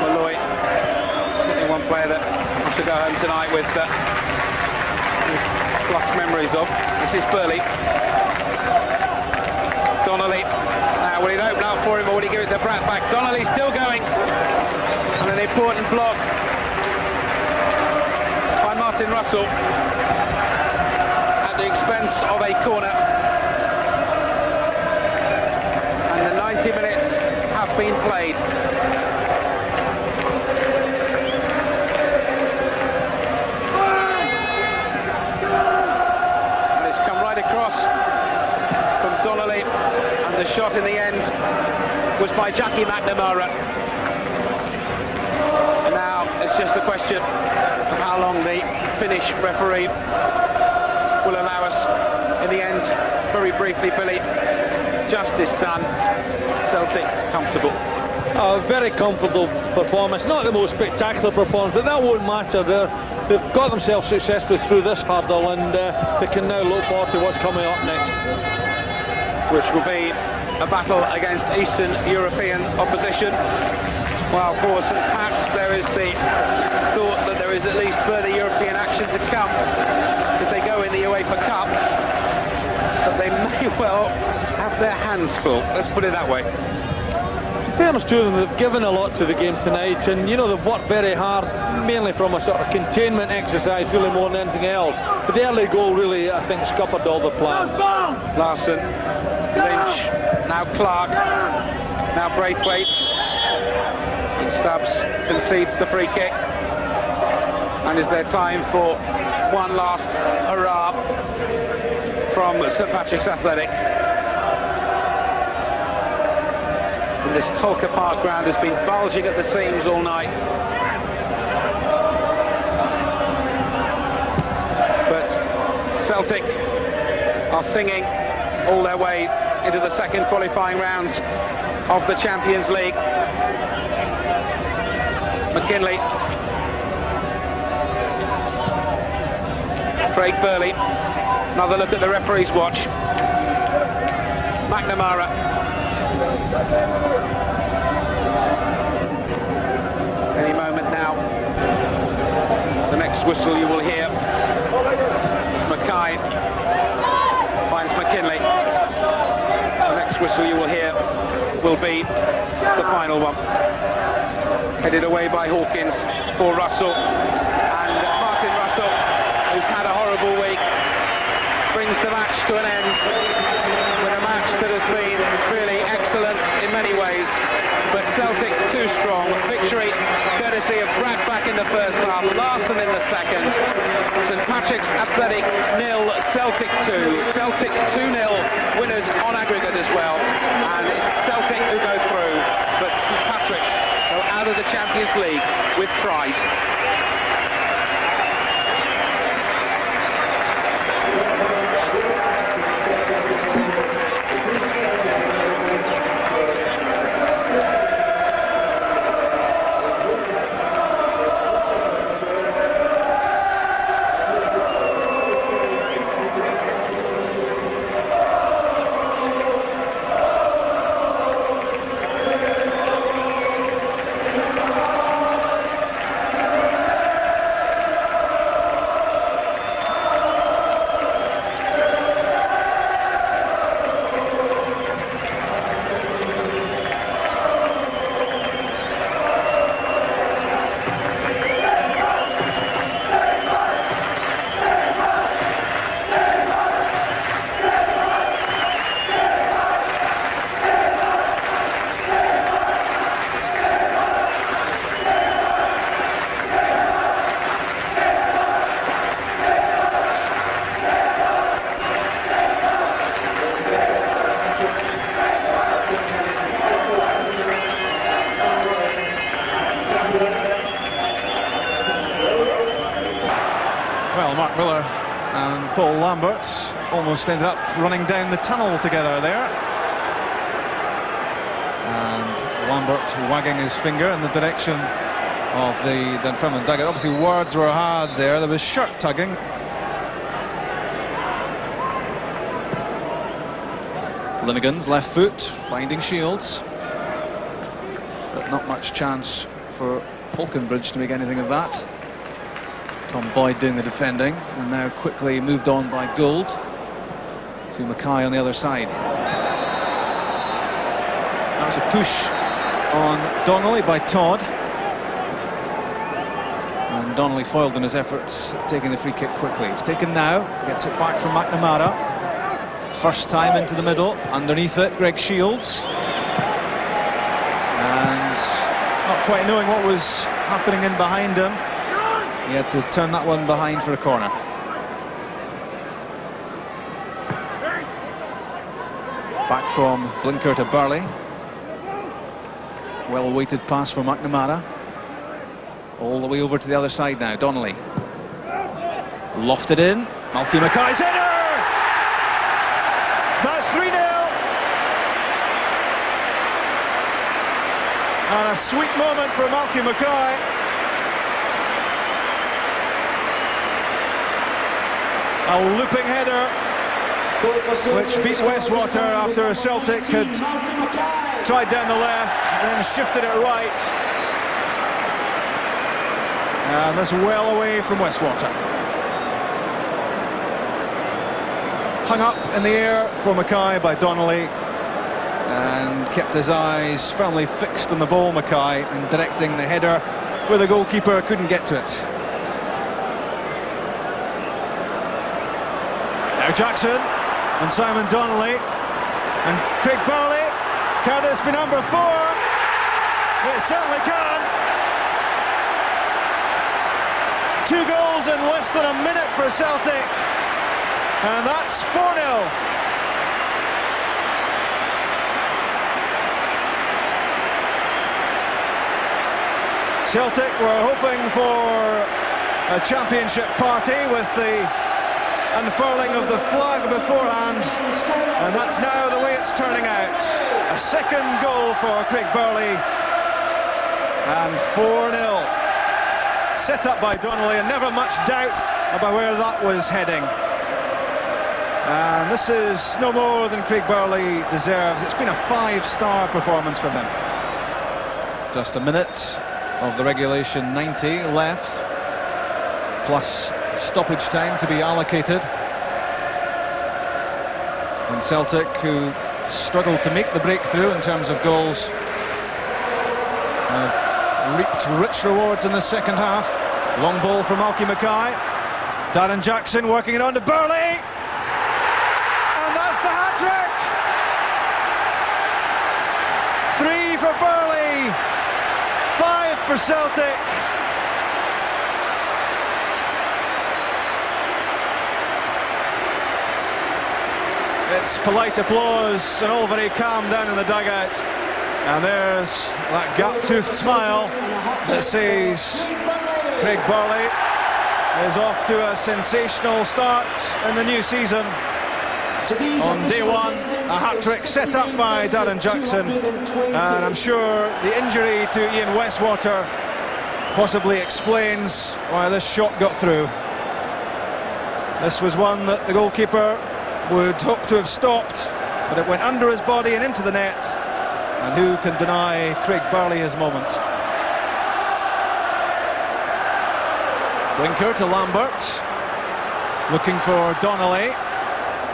Malloy, certainly one player that I should go home tonight with plus memories of. This is Burley. Donnelly. Now, will he open up for him, or will he give it to Bratt back? Donnelly still going. And an important block by Martin Russell at the expense of a corner. And the 90 minutes have been played. And it's come right across from Donnelly, and the shot in the end was by Jackie McNamara. And now it's just a question of how long the Finnish referee will allow us. In the end, very briefly, Billy, justice done. Celtic comfortable. A very comfortable performance, not the most spectacular performance, but that won't matter. They've got themselves successfully through this hurdle, and they can now look forward to what's coming up next, which will be a battle against Eastern European opposition. While for St Pat's there is the thought that there is at least further European action to come as they go in the UEFA Cup. but they may well have their hands full. Let's put it that way. Fairness to them, they've given a lot to the game tonight, and you know they've worked very hard, mainly from a sort of containment exercise, really more than anything else. But the early goal really, I think, scuppered all the plans. Larson, Lynch, now Clark, now Braithwaite. And Stubbs concedes the free kick. And is there time for one last hurrah from St Patrick's Athletic? And this Tolka Park ground has been bulging at the seams all night. But Celtic are singing all their way into the second qualifying rounds of the Champions League. McKinley, Craig Burley, another look at the referee's watch. McNamara. Any moment now, the next whistle you will hear as Mackay finds McKinley. The next whistle you will hear will be the final one. Headed away by Hawkins for Russell, and Martin Russell, who's had a horrible week, brings the match to an end with a match that has been really excellent in many ways, but Celtic too strong. Victory courtesy of Brad back in the first half, Larson in the second. St Patrick's Athletic 0, Celtic 2. Celtic 2-0 winners on aggregate as well, and it's Celtic who go through, but St Patrick's go out of the Champions League with pride. Well, Mark Miller and Paul Lambert almost ended up running down the tunnel together there. And Lambert wagging his finger in the direction of the Dunfermline dugout. Obviously words were had there. There was shirt tugging. Linnigan's left foot finding Shields, but not much chance for Falconbridge to make anything of that. Tom Boyd doing the defending, and now quickly moved on by Gould to Mackay on the other side. That was a push on Donnelly by Todd, and Donnelly foiled in his efforts at taking the free kick quickly. It's taken now, gets it back from McNamara. First time into the middle, underneath it Greg Shields, and not quite knowing what was happening in behind him, he had to turn that one behind for a corner. Back from Blinker to Burley. Well weighted pass from McNamara. All the way over to the other side now. Donnelly lofted in. Malky Mackay's header! That's 3-0. And a sweet moment for Malky Mackay. A looping header which beat Westwater after Celtic had tried down the left, then shifted it right. And that's well away from Westwater. hung up in the air for Mackay by Donnelly, and kept his eyes firmly fixed on the ball, Mackay, and directing the header where the goalkeeper couldn't get to it. Now Jackson and Simon Donnelly and Craig Burley. Can this be number 4? It certainly can. 2 goals in less than a minute for Celtic, and that's 4-0. Celtic were hoping for a championship party with the unfurling of the flag beforehand, and that's now the way it's turning out. A second goal for Craig Burley, and 4-0. Set up by Donnelly, and never much doubt about where that was heading. And this is no more than Craig Burley deserves. It's been a 5-star performance from him. Just a minute of the regulation 90 left, plus stoppage time to be allocated. And Celtic, who struggled to make the breakthrough in terms of goals, have reaped rich rewards in the second half. Long ball from Malky Mackay. Darren Jackson working it on to Burley. And that's the hat-trick! 3 for Burley, 5 for Celtic. It's polite applause and all very calm down in the dugout. And there's that gap-toothed smile that says Craig Burley is off to a sensational start in the new season. On day 1, a hat-trick set up by Darren Jackson, and I'm sure the injury to Ian Westwater possibly explains why this shot got through. This was one that the goalkeeper would hope to have stopped, but it went under his body and into the net, and who can deny Craig Burley his moment? Blinker to Lambert, looking for Donnelly.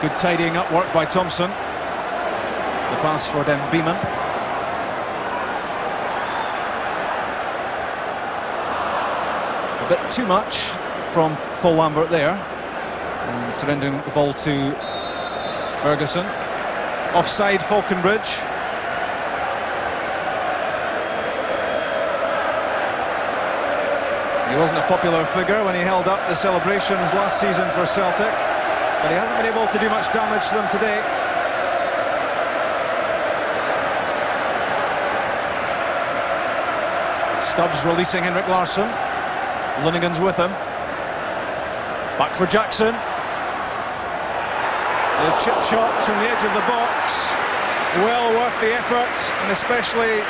Good tidying up work by Thompson. The pass for Den Beeman. A bit too much from Paul Lambert there, and surrendering the ball to Ferguson. Offside Falconbridge. He wasn't a popular figure when he held up the celebrations last season for Celtic, but he hasn't been able to do much damage to them today. Stubbs releasing Henrik Larsson. Linnigan's with him. Back for Jackson. The chip shot from the edge of the box. Well worth the effort, and especially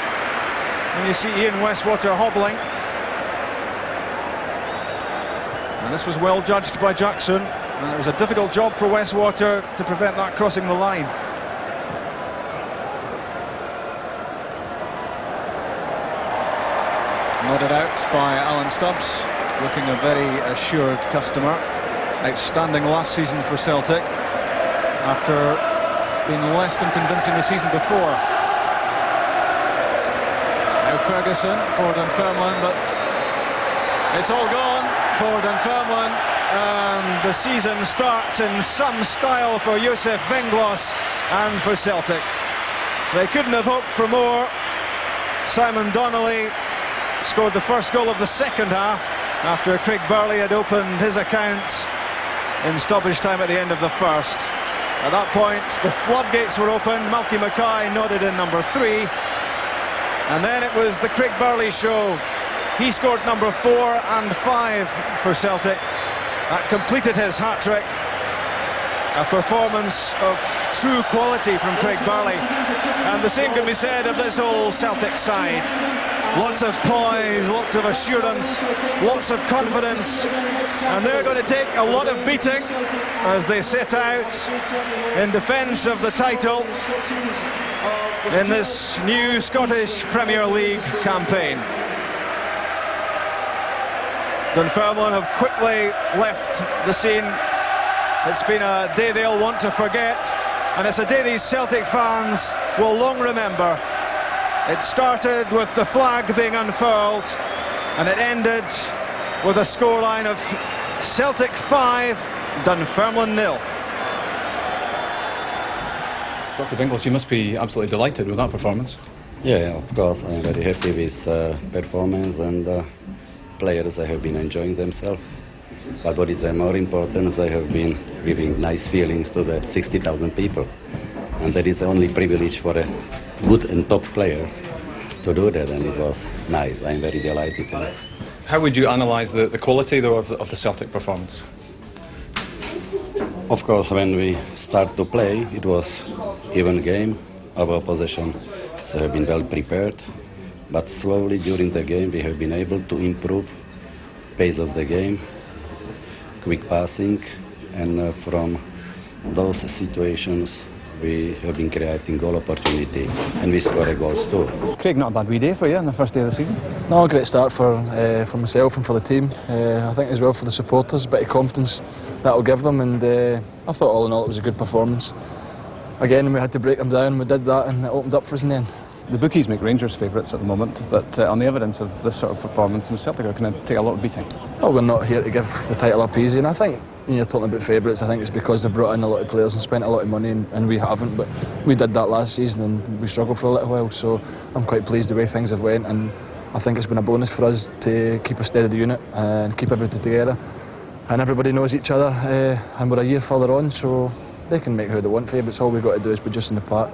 when you see Ian Westwater hobbling. And this was well judged by Jackson, and it was a difficult job for Westwater to prevent that crossing the line. Nodded out by Alan Stubbs, looking a very assured customer. Outstanding last season for Celtic, after being less than convincing the season before. Now Ferguson for Dunfermline, but it's all gone for Dunfermline, and the season starts in some style for Josef Venglos and for Celtic. They couldn't have hoped for more. Simon Donnelly scored the first goal of the second half after Craig Burley had opened his account in stoppage time at the end of the first. At that point, the floodgates were opened. Malky Mackay nodded in number 3. And then it was the Craig Burley show. He scored number 4 and 5 for Celtic. That completed his hat-trick. A performance of true quality from Craig Burley. And the same can be said of this whole Celtic side. Lots of poise, lots of assurance, lots of confidence. And they're going to take a lot of beating as they set out in defence of the title in this new Scottish Premier League campaign. Dunfermline have quickly left the scene. It's been a day they'll want to forget, and it's a day these Celtic fans will long remember. It started with the flag being unfurled, and it ended with a scoreline of Celtic 5, Dunfermline 0. Dr. Winkles, you must be absolutely delighted with that performance. Yeah, of course, I'm very happy with performance, and players have been enjoying themselves. But what is more important, they have been giving nice feelings to the 60,000 people. And that is the only privilege for good and top players to do that, and it was nice. I'm very delighted. How would you analyse the quality, though, of the Celtic performance? Of course, when we start to play, it was even game. Our opposition have been well prepared, but slowly during the game we have been able to improve pace of the game, quick passing, and from those situations we have been creating goal opportunity, and we score goals too. Craig, not a bad wee day for you on the first day of the season? No, a great start for myself and for the team. I think as well for the supporters, a bit of confidence that'll give them, and I thought all in all it was a good performance. Again, we had to break them down, we did that, and it opened up for us in the end. The bookies make Rangers favourites at the moment, but on the evidence of this sort of performance, Celtic are going to take a lot of beating. Well, we're not here to give the title up easy, and I think when you're talking about favourites, I think it's because they've brought in a lot of players and spent a lot of money, and we haven't, but we did that last season and we struggled for a little while, so I'm quite pleased the way things have went, and I think it's been a bonus for us to keep a steady unit and keep everything together, and everybody knows each other, and we're a year further on, so they can make who they want favourites. All we've got to do is be just in the park,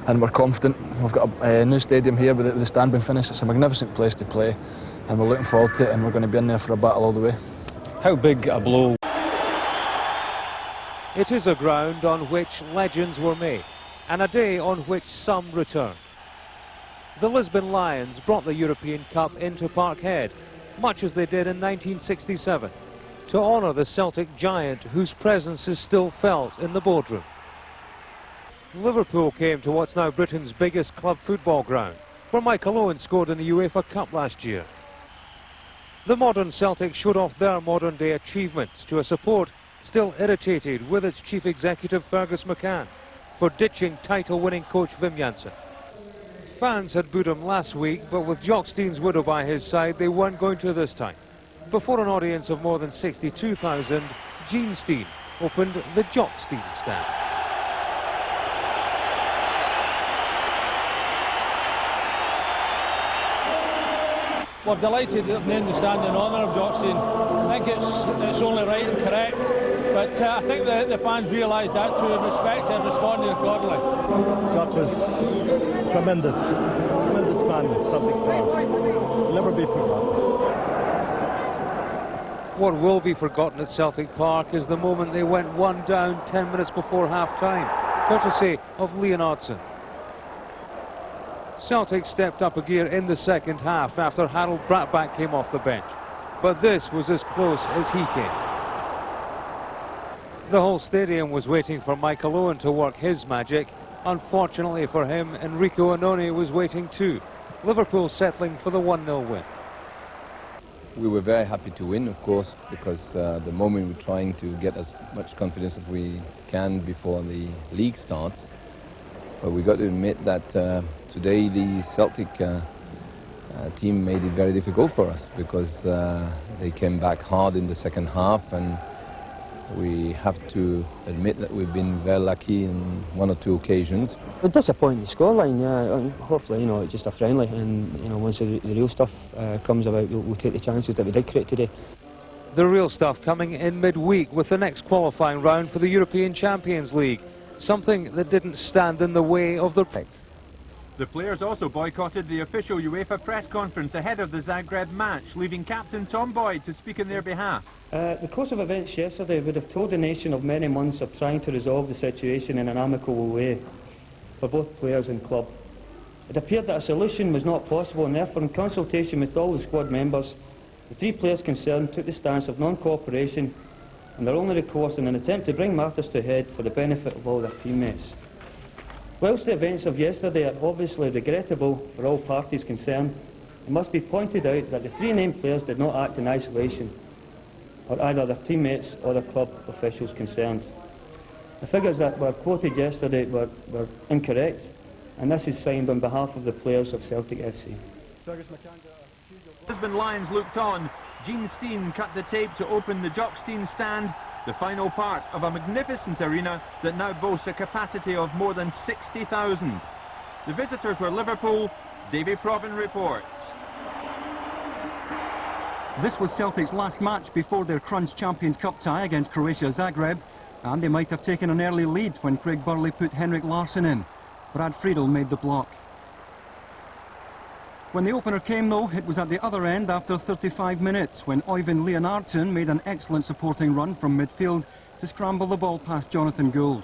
and we're confident. We've got a new stadium here with the stand being finished. It's a magnificent place to play, and we're looking forward to it, and we're going to be in there for a battle all the way. How big a blow? It is a ground on which legends were made, and a day on which some return. The Lisbon Lions brought the European Cup into Parkhead, much as they did in 1967, to honour the Celtic giant whose presence is still felt in the boardroom. Liverpool came to what's now Britain's biggest club football ground, where Michael Owen scored in the UEFA Cup last year. The modern Celtic showed off their modern-day achievements to a support still irritated with its chief executive Fergus McCann for ditching title-winning coach Wim Jansen. Fans had booed him last week, but with Jock Stein's widow by his side, they weren't going to this time. Before an audience of more than 62,000, Gene Stein opened the Jock Stein stand. We're delighted that we've named the stand in honour of Jock Stein. I think it's only right and correct, but I think the fans realise that too, and respect and responded accordingly. Jock was tremendous man at Celtic Park. Will never be forgotten. What will be forgotten at Celtic Park is the moment they went one down 10 minutes before half-time, courtesy of Leonardson. Celtic stepped up a gear in the second half after Harold Bratback came off the bench, but this was as close as he came. The whole stadium was waiting for Michael Owen to work his magic. Unfortunately for him, Enrico Annoni was waiting too. Liverpool settling for the 1-0 win. We were very happy to win, of course, because the moment we're trying to get as much confidence as we can before the league starts. But we got to admit that today the Celtic team made it very difficult for us, because they came back hard in the second half, and we have to admit that we've been very lucky in one or two occasions. A disappointing scoreline, yeah. Hopefully, it's just a friendly, and once the real stuff comes about, we'll take the chances that we did create today. The real stuff coming in midweek with the next qualifying round for the European Champions League, something that didn't stand in the way of the... The players also boycotted the official UEFA press conference ahead of the Zagreb match, leaving captain Tom Boyd to speak in their behalf. The course of events yesterday would have told the nation of many months of trying to resolve the situation in an amicable way for both players and club. It appeared that a solution was not possible, and therefore, in consultation with all the squad members, the three players concerned took the stance of non-cooperation and their only recourse in an attempt to bring matters to a head for the benefit of all their teammates. Whilst the events of yesterday are obviously regrettable for all parties concerned, it must be pointed out that the three named players did not act in isolation. or either their teammates or the club officials concerned. The figures that were quoted yesterday were incorrect, and this is signed on behalf of the players of Celtic FC. Lisbon Lions looked on. Gene Steen cut the tape to open the Jock Steen stand, the final part of a magnificent arena that now boasts a capacity of more than 60,000. The visitors were Liverpool. Davy Provan reports. This was Celtic's last match before their Crunch Champions Cup tie against Croatia Zagreb, and they might have taken an early lead when Craig Burley put Henrik Larsson in. Brad Friedel made the block. When the opener came though, it was at the other end after 35 minutes when Oyvind Leonardson made an excellent supporting run from midfield to scramble the ball past Jonathan Gould.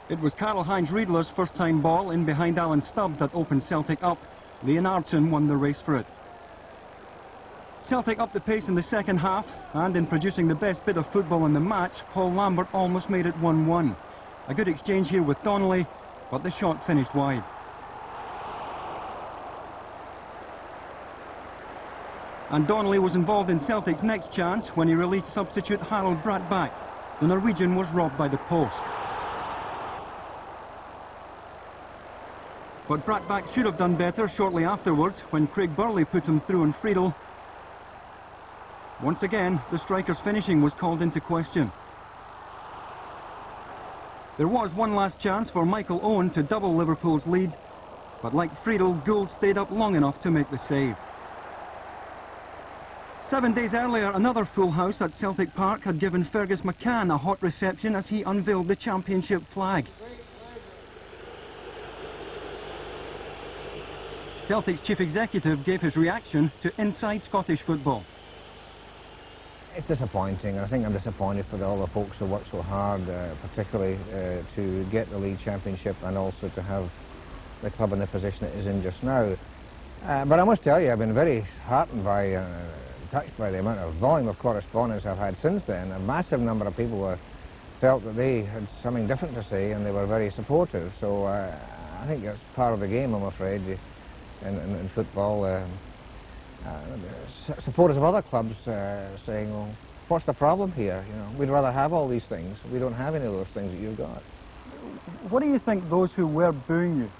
It was Karl-Heinz Riedler's first-time ball in behind Alan Stubb that opened Celtic up. Leonardson won the race for it. Celtic upped the pace in the second half, and in producing the best bit of football in the match, Paul Lambert almost made it 1-1. A good exchange here with Donnelly, but the shot finished wide. And Donnelly was involved in Celtic's next chance when he released substitute Harold Bratback. The Norwegian was robbed by the post. But Bratback should have done better shortly afterwards when Craig Burley put him through on Friedel. Once again, the striker's finishing was called into question. There was one last chance for Michael Owen to double Liverpool's lead, but like Friedel, Gould stayed up long enough to make the save. 7 days earlier, another full house at Celtic Park had given Fergus McCann a hot reception as he unveiled the championship flag. Celtic's chief executive gave his reaction to inside Scottish football. It's disappointing. I think I'm disappointed for all the folks who worked so hard, particularly to get the league championship and also to have the club in the position it is in just now. But I must tell you, I've been very heartened by, touched by the amount of volume of correspondence I've had since then. A massive number of people felt that they had something different to say and they were very supportive. So I think that's part of the game, I'm afraid, in football. Supporters of other clubs saying, well, what's the problem here? You know, we'd rather have all these things. We don't have any of those things that you've got. What do you think those who were booing you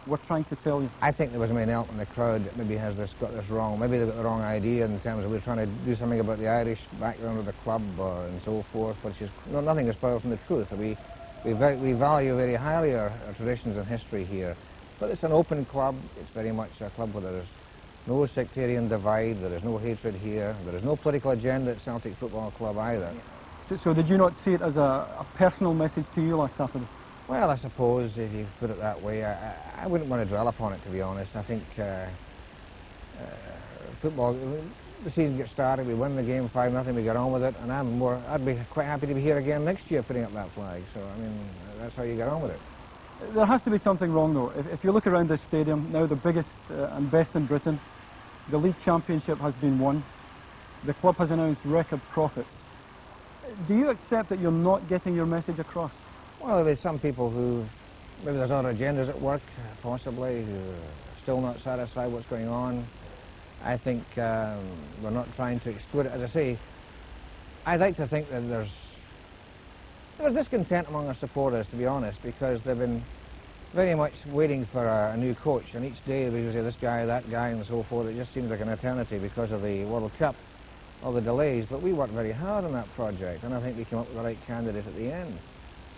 were trying to tell you? I think there was maybe an element in the crowd that maybe got this wrong. Maybe they got the wrong idea in terms of we're trying to do something about the Irish background of the club and so forth, which is nothing is far from the truth. We value very highly our traditions and history here. But it's an open club. It's very much a club where there is no sectarian divide, there is no hatred here, there is no political agenda at Celtic Football Club either. So did you not see it as a personal message to you last Saturday? Well, I suppose if you put it that way, I wouldn't want to dwell upon it, to be honest. I think football, the season gets started, we win the game 5-0, we get on with it, and I'd be quite happy to be here again next year putting up that flag. So, I mean, that's how you get on with it. There has to be something wrong though. If you look around this stadium, now the biggest and best in Britain, the league championship has been won, the club has announced record profits. Do you accept that you're not getting your message across? Well, there's some people who, maybe there's other agendas at work, possibly, who are still not satisfied with what's going on. I think we're not trying to exclude it. As I say, I'd like to think that there's discontent among our supporters, to be honest, because they've been very much waiting for a new coach, and each day we say this guy, that guy, and so forth. It just seems like an eternity because of the World Cup, all the delays. But we worked very hard on that project, and I think we came up with the right candidate at the end.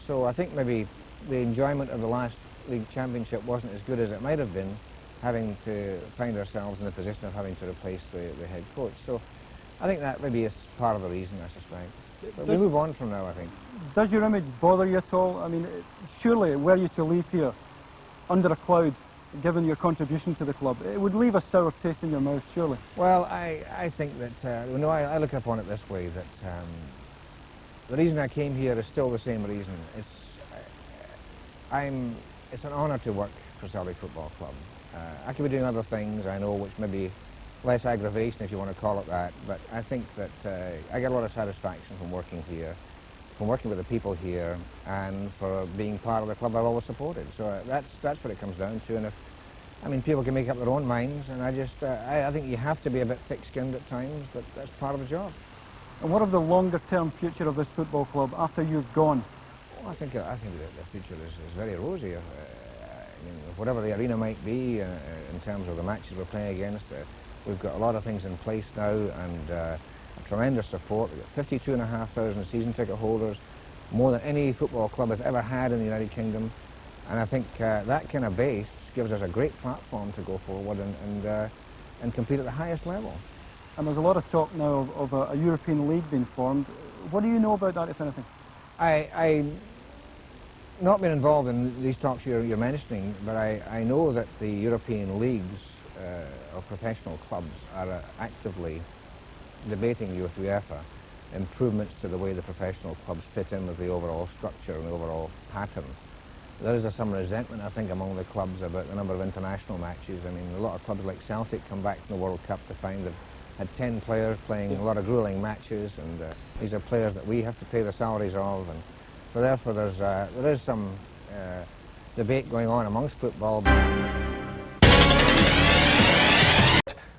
So I think maybe the enjoyment of the last league championship wasn't as good as it might have been, having to find ourselves in the position of having to replace the head coach. So I think that maybe is part of the reason, I suspect. But we move on from now, I think. Does your image bother you at all? I mean, surely were you to leave here under a cloud, given your contribution to the club, it would leave a sour taste in your mouth, surely? Well, I think that, I look upon it this way, that the reason I came here is still the same reason. It's an honour to work for Celtic Football Club. I could be doing other things, I know, which may be less aggravation, if you want to call it that, but I think that I get a lot of satisfaction from working here, from working with the people here, and for being part of the club I've always supported. So that's what it comes down to, and I mean, people can make up their own minds, and I think you have to be a bit thick-skinned at times, but that's part of the job. And what of the longer-term future of this football club after you've gone? Well, I think the future is very rosy. I mean, whatever the arena might be in terms of the matches we're playing against, we've got a lot of things in place now, and a tremendous support. We've got 52,500 season ticket holders, more than any football club has ever had in the United Kingdom, and I think that kind of base gives us a great platform to go forward and compete at the highest level. And there's a lot of talk now of a European League being formed. What do you know about that, if anything? I've not been involved in these talks you're mentioning, but I know that the European leagues of professional clubs are actively debating with UEFA improvements to the way the professional clubs fit in with the overall structure and the overall pattern. There is some resentment, I think, among the clubs about the number of international matches. I mean, a lot of clubs like Celtic come back from the World Cup to find they've had 10 players playing a lot of grueling matches, and these are players that we have to pay the salaries of, and so therefore there is some debate going on amongst football.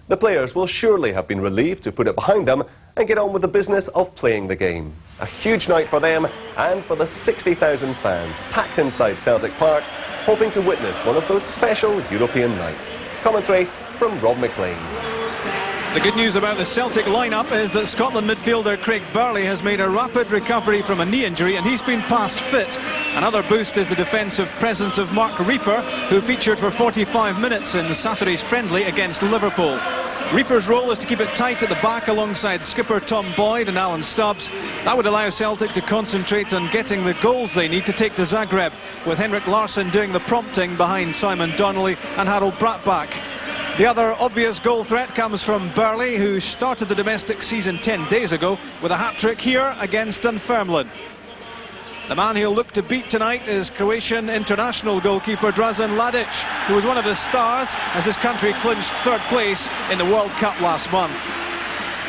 The players will surely have been relieved to put it behind them and get on with the business of playing the game. A huge night for them and for the 60,000 fans packed inside Celtic Park, hoping to witness one of those special European nights. Commentary from Rob McLean. The good news about the Celtic lineup is that Scotland midfielder Craig Burley has made a rapid recovery from a knee injury and he's been past fit. Another boost is the defensive presence of Mark Reaper, who featured for 45 minutes in Saturday's friendly against Liverpool. Reaper's role is to keep it tight at the back alongside skipper Tom Boyd and Alan Stubbs. That would allow Celtic to concentrate on getting the goals they need to take to Zagreb, with Henrik Larsson doing the prompting behind Simon Donnelly and Harold Brattbakk. The other obvious goal threat comes from Burley, who started the domestic season 10 days ago with a hat-trick here against Dunfermline. The man he'll look to beat tonight is Croatian international goalkeeper Drazen Ladic, who was one of the stars as his country clinched third place in the World Cup last month.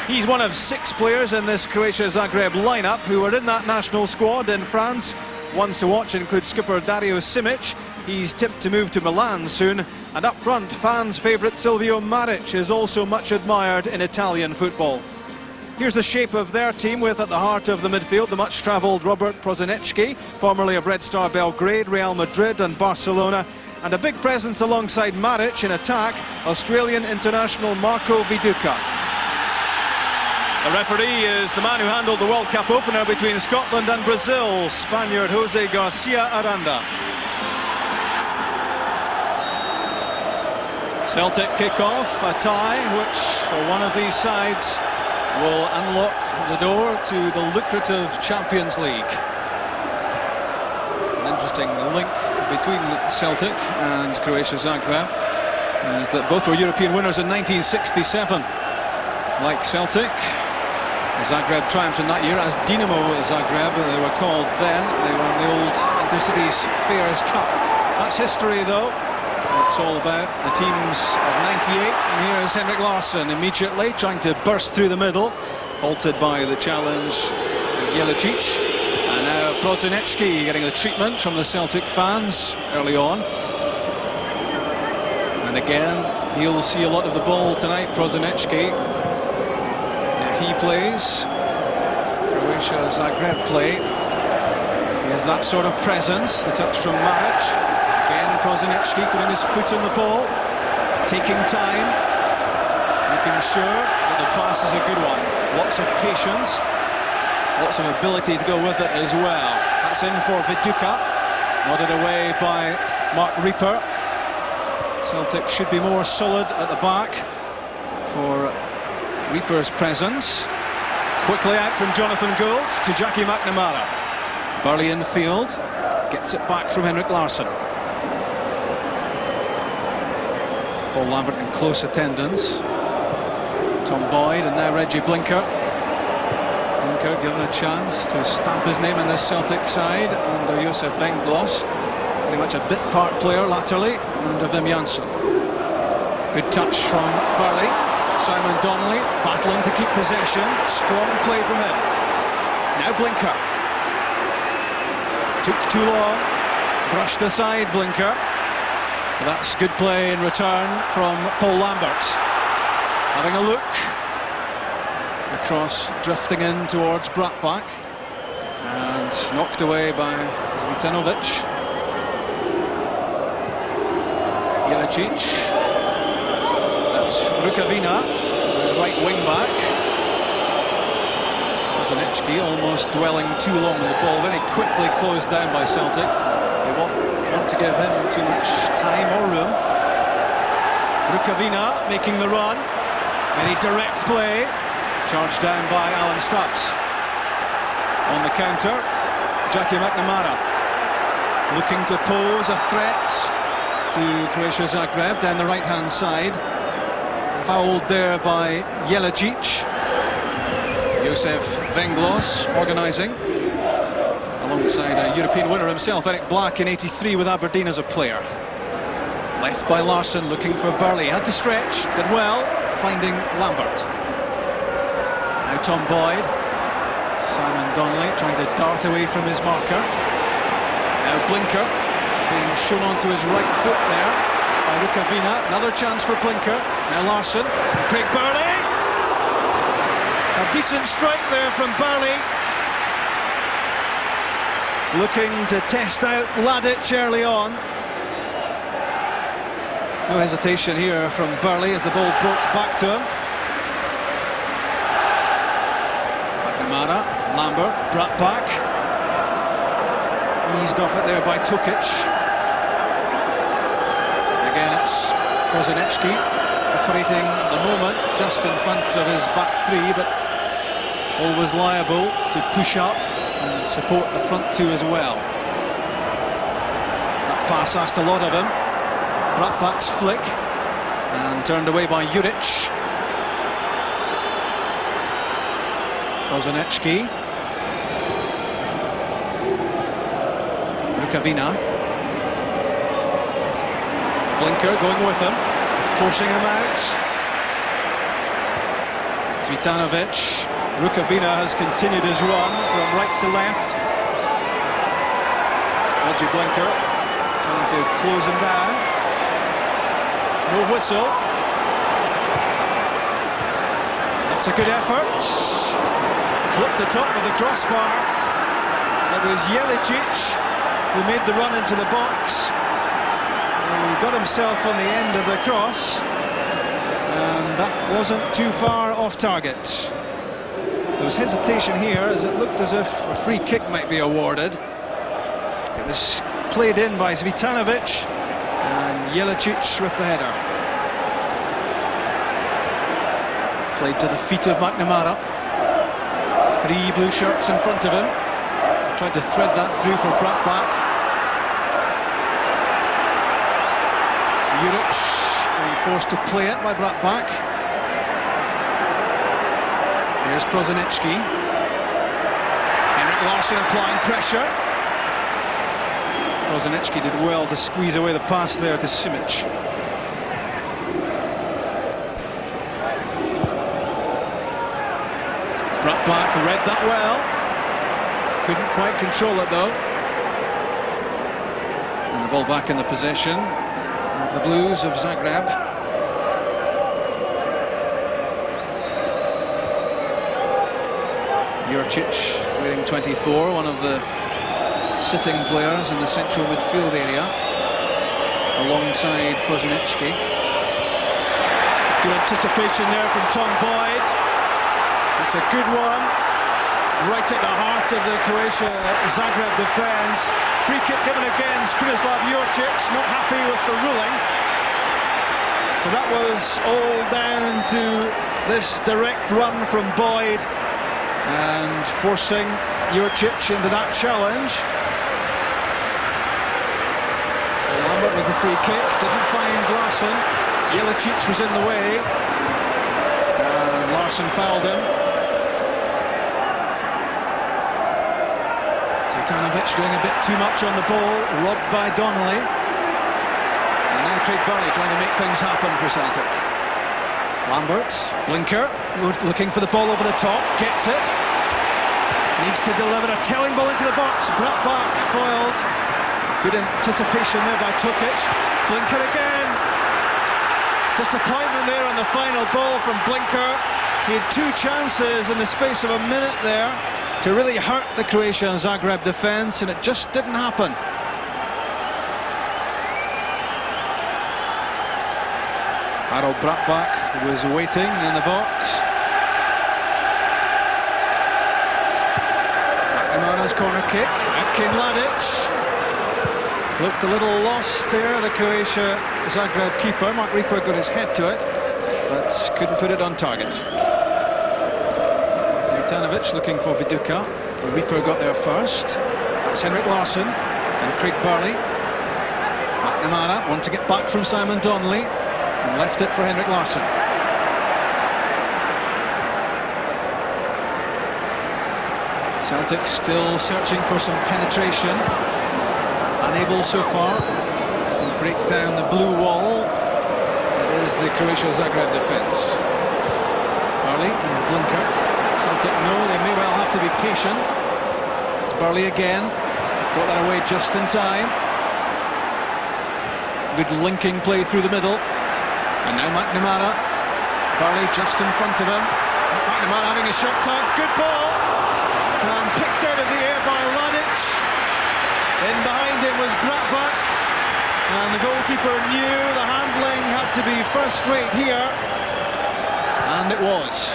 He's one of 6 players in this Croatia-Zagreb lineup who are in that national squad in France. Ones to watch include skipper Dario Simic. He's tipped to move to Milan soon. And up front, fans' favourite Silvio Maric is also much admired in Italian football. Here's the shape of their team, with at the heart of the midfield the much-travelled Robert Prosinecki, formerly of Red Star Belgrade, Real Madrid and Barcelona. And a big presence alongside Maric in attack, Australian international Marco Viduka. The referee is the man who handled the World Cup opener between Scotland and Brazil, Spaniard Jose Garcia Aranda. Celtic kick-off, a tie which for one of these sides will unlock the door to the lucrative Champions League. An interesting link between Celtic and Croatia Zagreb is that both were European winners in 1967. Like Celtic, Zagreb triumphed in that year as Dinamo Zagreb, they were called then. They were in the old Intercities Fairs Cup. That's history though. It's all about the teams of '98, and here is Henrik Larsson immediately trying to burst through the middle, halted by the challenge Jelicic, and now Prosinecki getting the treatment from the Celtic fans early on. And again, he'll see a lot of the ball tonight, Prosinecki. If he plays, Croatia Zagreb play, he has that sort of presence. The touch from Maric. Again, Prosinecki putting his foot on the ball, taking time, making sure that the pass is a good one. Lots of patience, lots of ability to go with it as well. That's in for Viduka, nodded away by Mark Reaper. Celtic should be more solid at the back for Reaper's presence. Quickly out from Jonathan Gould to Jackie McNamara. Burley in field, gets it back from Henrik Larsson. Paul Lambert in close attendance. Tom Boyd and now Reggie Blinker. Blinker given a chance to stamp his name in this Celtic side under Josef Venglos. Pretty much a bit part player latterly under Wim Janssen. Good touch from Burley. Simon Donnelly battling to keep possession. Strong play from him. Now Blinker. Took too long. Brushed aside Blinker. But that's good play in return from Paul Lambert. Having a look. Across, drifting in towards Bratbach. And knocked away by Zvitanovic. Jelicic. That's Rukavina, the right wing back. Kozanecki almost dwelling too long on the ball, very quickly closed down by Celtic. They want to give him too much time or room. Rukavina making the run. Very direct play. Charged down by Alan Stubbs. On the counter, Jackie McNamara looking to pose a threat to Croatia Zagreb down the right-hand side. Fouled there by Jelicic. Josef Venglos organising alongside a European winner himself, Eric Black, in '83 with Aberdeen as a player. Left by Larsson, looking for Burley. Had to stretch, did well, finding Lambert. Now Tom Boyd. Simon Donnelly trying to dart away from his marker. Now Blinker being shown onto his right foot there by Rukavina. Another chance for Blinker. Now Larsson. Craig Burley. A decent strike there from Burley. Looking to test out Ladic early on. No hesitation here from Burley as the ball broke back to him. McNamara, Lambert, Bratbach. Eased off it there by Tokic. Again it's Kozanecki operating at the moment just in front of his back three, but always liable to push up and support the front two as well. That pass asked a lot of him. Bratbach's flick and turned away by Juric. Kozanecki. Rukavina. Blinker going with him, forcing him out. Zvitanovic. Rukavina has continued his run from right to left. Reggie Blinker trying to close him down. No whistle. That's a good effort. Clipped the top with the crossbar. It was Jelicic who made the run into the box. He got himself on the end of the cross, and that wasn't too far off target. There was hesitation here as it looked as if a free kick might be awarded. It was played in by Zvitanovic and Jelicic with the header. Played to the feet of McNamara. Three blue shirts in front of him. Tried to thread that through for Bratbach. Juric being forced to play it by Bratbach. Here's Kozanecki. Henrik Larsson applying pressure. Kozanecki did well to squeeze away the pass there to Simic. Bratbach read that well. Couldn't quite control it though. And the ball back in the possession of the Blues of Zagreb. Jurcic wearing 24, one of the sitting players in the central midfield area, alongside Kozanecki. Good anticipation there from Tom Boyd. It's a good one, right at the heart of the Croatia Zagreb defence. Free kick given against Krunoslav Jurcic, not happy with the ruling. But that was all down to this direct run from Boyd and forcing Jurcic into that challenge. Lambert with the free kick, didn't find Larsson. Jelicic was in the way, and Larsson fouled him. Zvitanovic doing a bit too much on the ball, robbed by Donnelly. And now Craig Burley trying to make things happen for Celtic. Lambert, Blinker, looking for the ball over the top, gets it. Needs to deliver a telling ball into the box. Bratbach foiled. Good anticipation there by Tukic. Blinker again. Disappointment there on the final ball from Blinker. He had two chances in the space of a minute there to really hurt the Croatia and Zagreb defence, and it just didn't happen. Harold Bratbach was waiting in the box. McNamara's corner kick. Out came Mladic. Looked a little lost there, the Croatia Zagreb keeper. Mark Reaper got his head to it, but couldn't put it on target. Zvetanovic looking for Viduka. Reaper got there first. That's Henrik Larsson and Craig Burley. McNamara want to get back from Simon Donnelly and left it for Henrik Larsson. Celtic still searching for some penetration. Unable so far to break down the blue wall that is the Croatia Zagreb defence. Burley and Blinker. Celtic know they may well have to be patient. It's Burley again. Got that away just in time. Good linking play through the middle. And now McNamara. Burley just in front of him. McNamara having a shot time. Good ball. And picked out of the air by Mladic. In behind him was Bratbach, and the goalkeeper knew the handling had to be first rate here, and it was.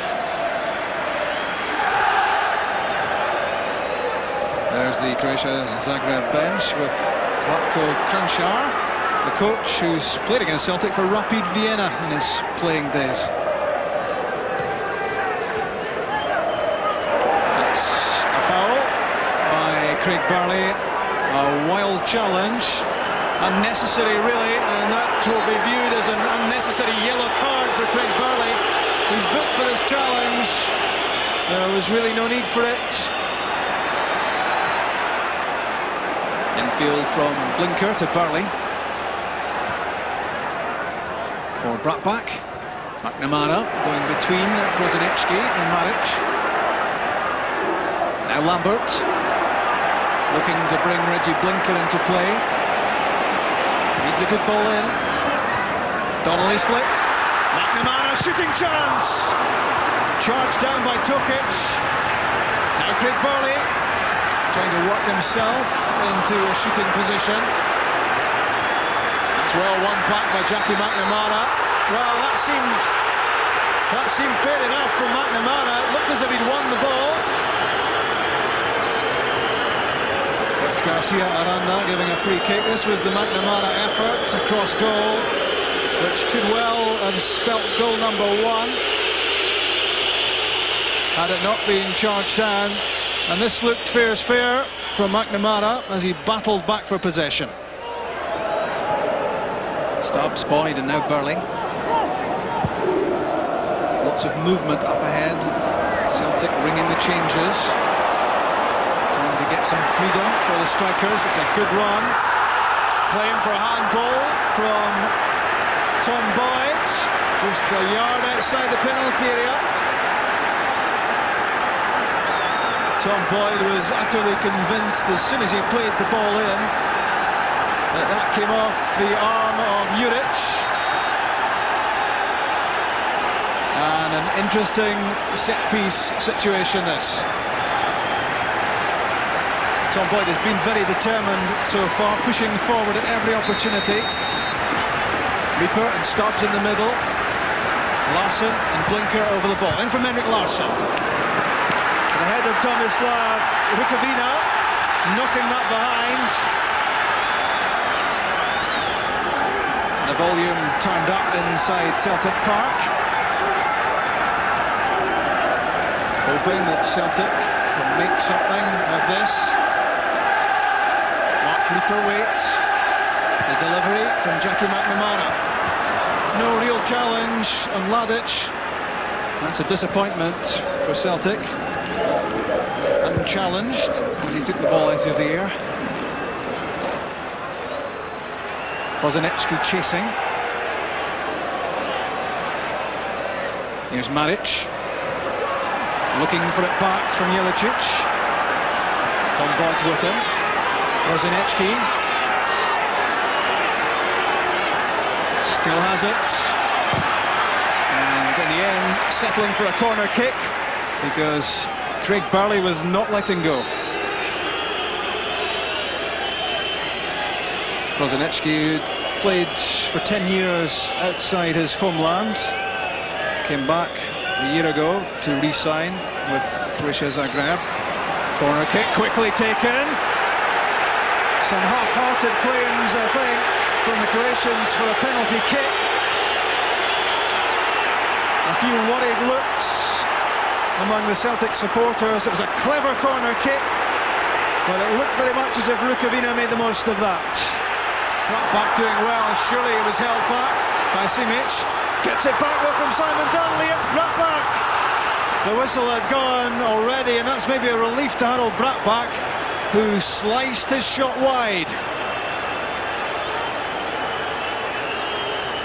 There's the Croatia Zagreb bench with Zlatko Kranjčar, the coach who's played against Celtic for Rapid Vienna in his playing days. It's a foul by Craig Burley. A wild challenge, unnecessary really, and that will be viewed as an unnecessary yellow card for Craig Burley. He's booked for this challenge. There was really no need for it. Infield from Blinker to Burley. For Bratbach. McNamara going between Prosinecki and Maric. Now Lambert. Looking to bring Reggie Blinker into play. Needs a good ball in. Donnelly's flick. McNamara, shooting chance! Charged down by Tukic. Now Craig Burley trying to work himself into a shooting position. That's well won back by Jackie McNamara. Well, that seemed fair enough from McNamara. It looked as if he'd won the ball. Garcia Aranda giving a free kick. This was the McNamara effort across goal, which could well have spelt goal number one had it not been charged down. And this looked fair as fair from McNamara as he battled back for possession. Stubbs, Boyd, and now Burley. Lots of movement up ahead. Celtic ringing the changes. To get some freedom for the strikers. It's a good run. Claim for a handball from Tom Boyd, just a yard outside the penalty area. Tom Boyd was utterly convinced as soon as he played the ball in that came off the arm of Juric. And an interesting set-piece situation this. Tom Boyd has been very determined so far, pushing forward at every opportunity. Reaper and Stubbs in the middle. Larsson and Blinker over the ball. In from Henrik Larsson. The head of Tomislav Rukavina, knocking that behind. The volume turned up inside Celtic Park. Hoping that Celtic can make something of this. Reaper waits. The delivery from Jackie McNamara. No real challenge on Mladic. That's a disappointment for Celtic. Unchallenged as he took the ball out of the air. Prosinecki chasing. Here's Maric. Looking for it back from Jelicic. Tom Boyd's with him. Prosinecki Still has it. And in the end, settling for a corner kick because Craig Burley was not letting go. Prosinecki played for 10 years outside his homeland. Came back a year ago to re-sign with Croatia Zagreb. Corner kick quickly taken. Some half-hearted claims, I think, from the Croatians for a penalty kick. A few worried looks among the Celtic supporters. It was a clever corner kick, but it looked very much as if Rukavina made the most of that. Brought back doing well. Surely he was held back by Simic. Gets it back though from Simon Donnelly. It's brought back. The whistle had gone already, and that's maybe a relief to Harold Bratback, who sliced his shot wide.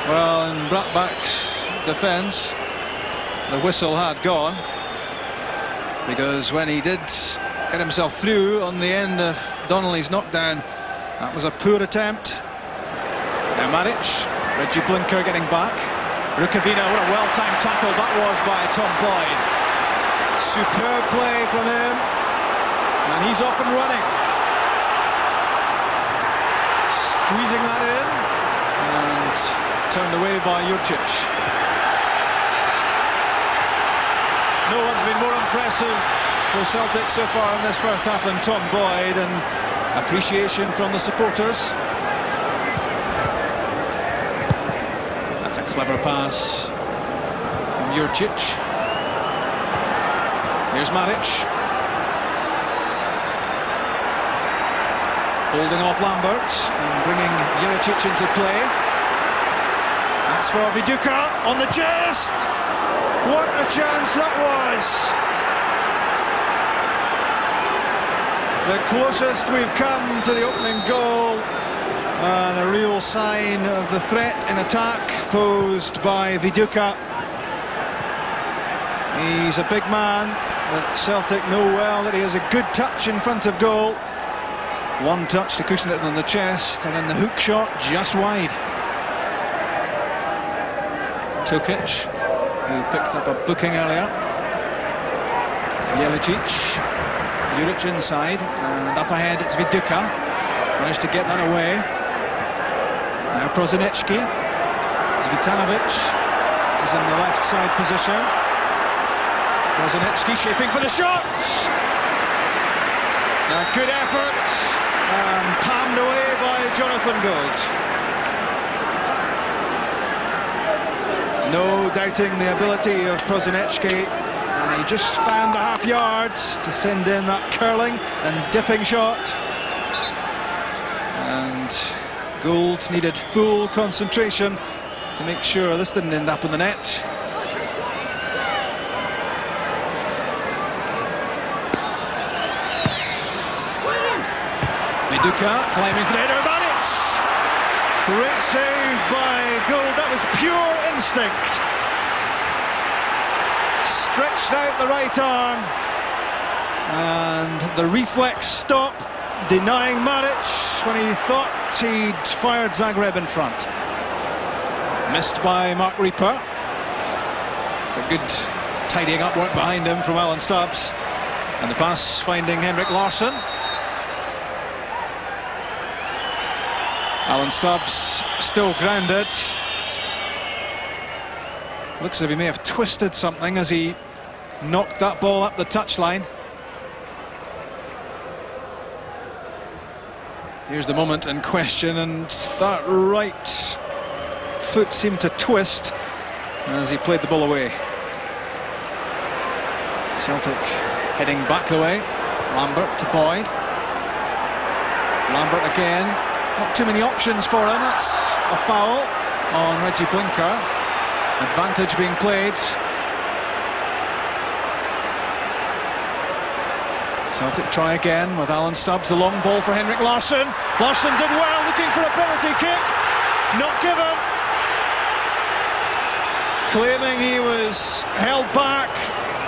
Well, in Bratback's defence, the whistle had gone, because when he did get himself through on the end of Donnelly's knockdown, that was a poor attempt. Now Maric, Reggie Blinker getting back. Rukavina, what a well-timed tackle that was by Tom Boyd. Superb play from him, and he's off and running. Squeezing that in, and turned away by Jurcic. No one's been more impressive for Celtic so far in this first half than Tom Boyd, and appreciation from the supporters. That's a clever pass from Jurcic. Here's Maric. Holding off Lambert and bringing Jurcic into play. That's for Viduka on the chest. What a chance that was! The closest we've come to the opening goal, and a real sign of the threat in attack posed by Viduka. He's a big man, but Celtic know well that he has a good touch in front of goal. One touch to cushion it on the chest, and then the hook shot just wide. Tokic, who picked up a booking earlier. Jurcic, Juric inside, and up ahead it's Viduka. Managed to get that away. Now Prosinecki. Zvitanovic is in the left side position. Prosinecki shaping for the shot. Good effort, and palmed away by Jonathan Gould. No doubting the ability of Prosinecki, and he just found the half yards to send in that curling and dipping shot. And Gould needed full concentration to make sure this didn't end up in the net. Viduka climbing for the header, Maric! Great save by Gould, that was pure instinct. Stretched out the right arm, and the reflex stop, denying Maric when he thought he'd fired Zagreb in front. Missed by Mark Reaper. A good tidying up work behind him from Alan Stubbs. And the pass finding Henrik Larsson. Alan Stubbs still grounded. Looks as if he may have twisted something as he knocked that ball up the touchline. Here's the moment in question, and that right foot seemed to twist as he played the ball away. Celtic heading back the way. Lambert to Boyd. Lambert again. Not too many options for him. That's a foul on Reggie Blinker. Advantage being played. Celtic try again with Alan Stubbs. The long ball for Henrik Larsson. Larsson did well, looking for a penalty kick. Not given. Claiming he was held back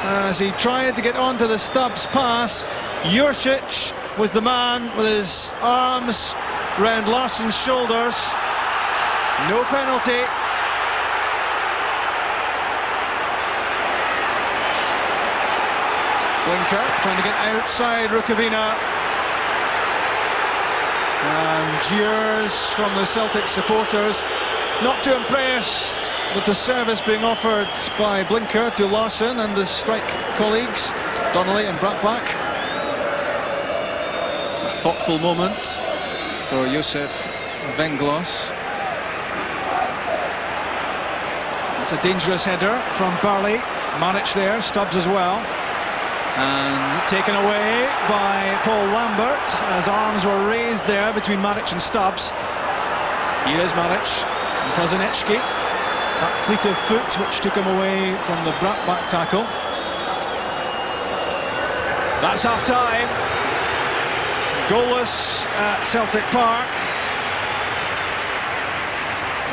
as he tried to get onto the Stubbs pass. Jurcic was the man with his arms round Larsson's shoulders. No penalty. Blinker trying to get outside Rukavina. And jeers from the Celtic supporters. Not too impressed with the service being offered by Blinker to Larsson and his strike colleagues, Donnelly and Brattbach. A thoughtful moment for Josef Venglos. It's a dangerous header from Burley. Maric there, Stubbs as well. And taken away by Paul Lambert as arms were raised there between Maric and Stubbs. Here is Maric and Prosinecki. That fleet of foot which took him away from the Brattbach tackle. That's half-time. Goalless at Celtic Park.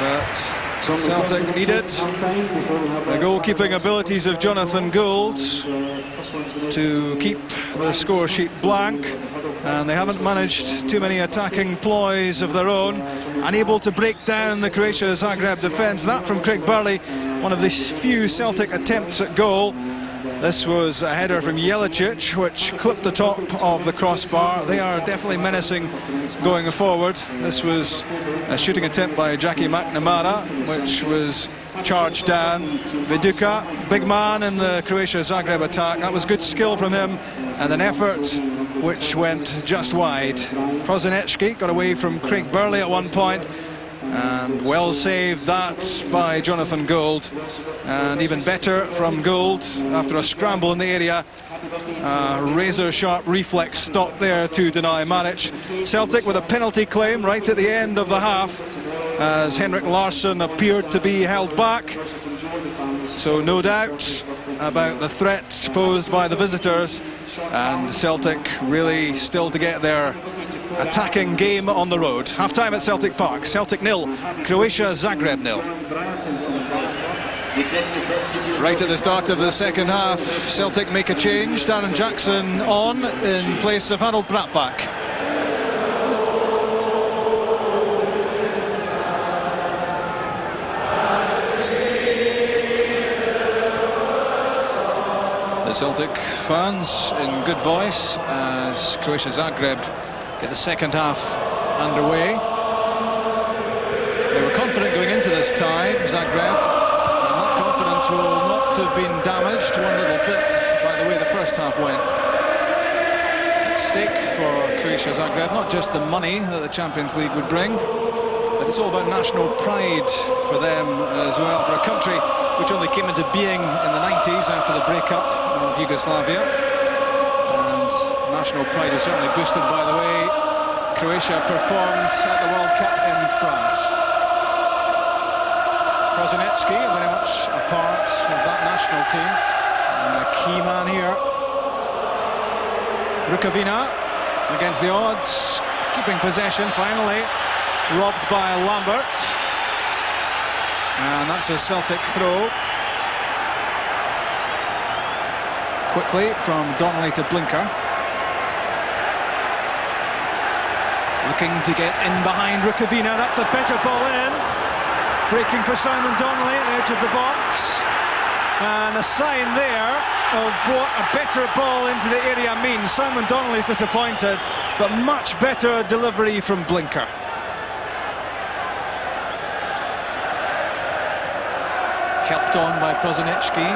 But Celtic needed the goalkeeping abilities of Jonathan Gould to keep the score sheet blank, and they haven't managed too many attacking ploys of their own. Unable to break down the Croatia Zagreb defence. That from Craig Burley, one of the few Celtic attempts at goal. This was a header from Jelicic which clipped the top of the crossbar. They are definitely menacing going forward. This was a shooting attempt by Jackie McNamara which was charged down. Viduka, big man in the Croatia Zagreb attack. That was good skill from him and an effort which went just wide. Prosinecki got away from Craig Burley at one point, and well saved that by Jonathan Gould, and even better from Gould after a scramble in the area. Razor sharp reflex stop there to deny Maric. Celtic with a penalty claim right at the end of the half as Henrik Larsson appeared to be held back, so no doubt about the threat posed by the visitors, and Celtic really still to get their attacking game on the road. Half-time at Celtic Park. Celtic 0, Croatia Zagreb 0. Right at the start of the second half, Celtic make a change. Darren Jackson on in place of Harold Brattbach. The Celtic fans in good voice as Croatia Zagreb get the second half underway. They were confident going into this tie, Zagreb, and that confidence will not have been damaged one little bit by the way the first half went. At stake for Croatia Zagreb, not just the money that the Champions League would bring, but it's all about national pride for them as well, for a country which only came into being in the 90s after the breakup of Yugoslavia. And national pride is certainly boosted by the way Croatia performed at the World Cup in France. Prosinecki very much a part of that national team and a key man here. Rukavina against the odds, keeping possession finally, robbed by Lambert, and that's a Celtic throw. Quickly from Donnelly to Blinker. Looking to get in behind Rukavina. That's a better ball in. Breaking for Simon Donnelly at the edge of the box. And a sign there of what a better ball into the area means. Simon Donnelly's disappointed, but much better delivery from Blinker. Helped on by Prosinecki.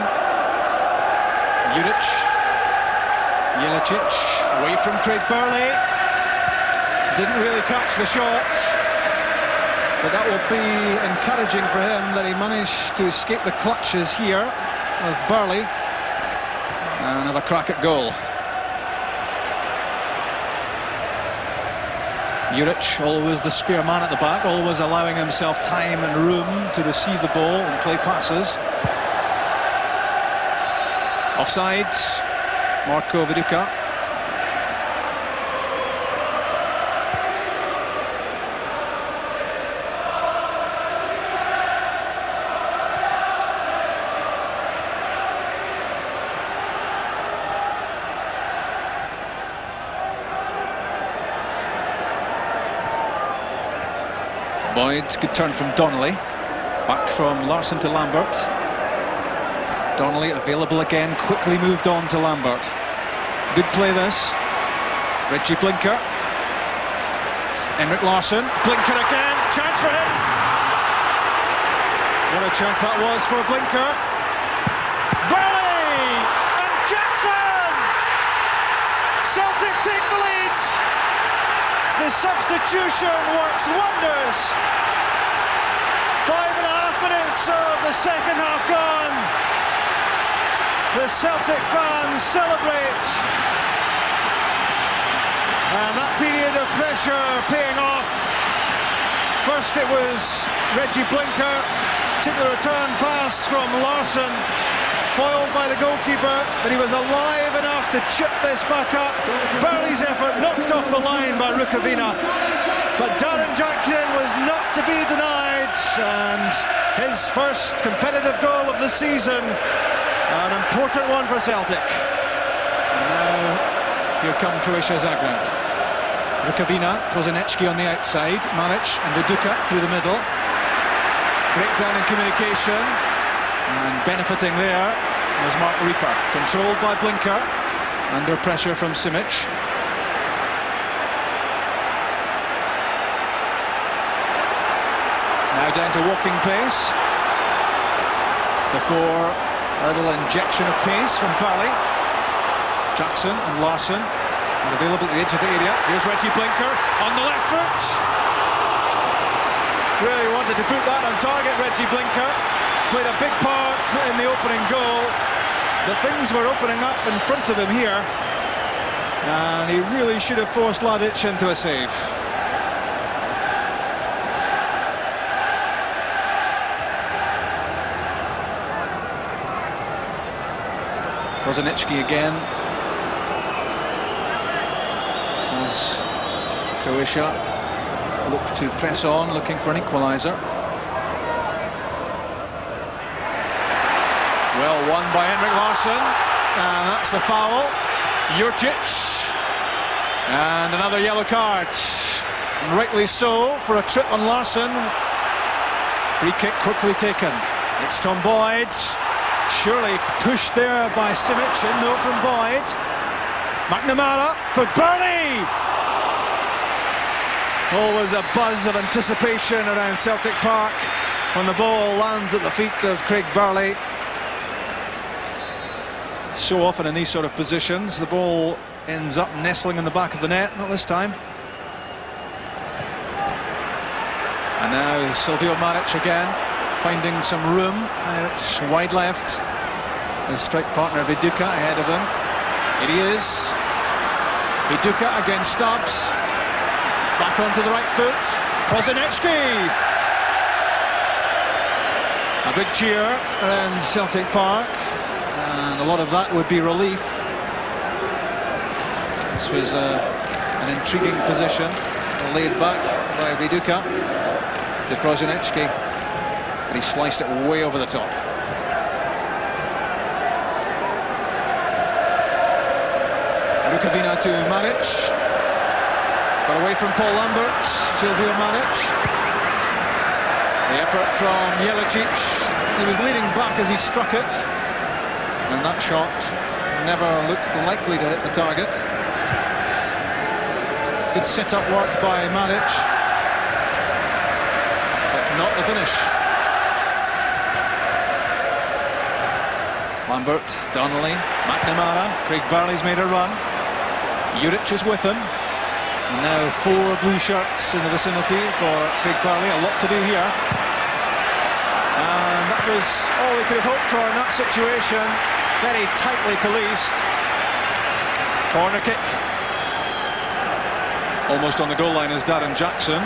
Juric. Jelicic away from Craig Burley. Didn't really catch the shot, but that will be encouraging for him that he managed to escape the clutches here of Burley and have a crack at goal. Juric, always the spare man at the back, always allowing himself time and room to receive the ball and play passes. Offside, Marko Viduka. Boyd, good turn from Donnelly. Back from Larsson to Lambert. Donnelly available again, quickly moved on to Lambert. Good play this. Reggie Blinker. Henrik Larsson. Blinker again, chance for him. What a chance that was for Blinker. Burley and Jackson! Celtic take the lead. The substitution works wonders. 5.5 minutes of the second half gone. The Celtic fans celebrate. And that period of pressure paying off. First it was Reggie Blinker, took the return pass from Larsson, foiled by the goalkeeper, but he was alive enough to chip this back up. Burley's effort knocked off the line by Rukavina, but Darren Jackson was not to be denied, and his first competitive goal of the season, an important one for Celtic. And now here come Croatia Zagreb. Rukavina, Prosinecki on the outside, Maric and Viduka through the middle. Breakdown in communication, and benefiting there was Mark Reaper, controlled by Blinker, under pressure from Simic. Now down to walking pace, before a little injection of pace from Burley. Jackson and Larsson are available at the edge of the area. Here's Reggie Blinker on the left foot. Really wanted to put that on target, Reggie Blinker. Played a big part in the opening goal. The things were opening up in front of him here, and he really should have forced Ladic into a save. Prosinecki again, as Croatia look to press on, looking for an equaliser. Well won by Henrik Larsson, and that's a foul. Jurcic, and another yellow card, and rightly so for a trip on Larsson. Free kick quickly taken. It's Tom Boyd, surely pushed there by Simic, in though from Boyd. McNamara for Burley. Always a buzz of anticipation around Celtic Park when the ball lands at the feet of Craig Burley. So often in these sort of positions, the ball ends up nestling in the back of the net. Not this time. And now Silvio Maric again, finding some room out wide left. His strike partner Viduka ahead of him. It is Viduka against Stubbs. Back onto the right foot. Prosinecki. A big cheer around Celtic Park, and a lot of that would be relief. This was an intriguing position, laid back by Viduka to Prosinecki, but he sliced it way over the top. Rukavina to Maric, got away from Paul Lambert. Silvio Maric. The effort from Jelicic. He was leaning back as he struck it, and that shot never looked likely to hit the target. Good set-up work by Maric, but not the finish. Lambert, Donnelly, McNamara. Craig Burley's made a run. Juric is with him. And now 4 blue shirts in the vicinity for Craig Burley. A lot to do here. And that was all he could have hoped for in that situation. Very tightly policed. Corner kick. Almost on the goal line is Darren Jackson.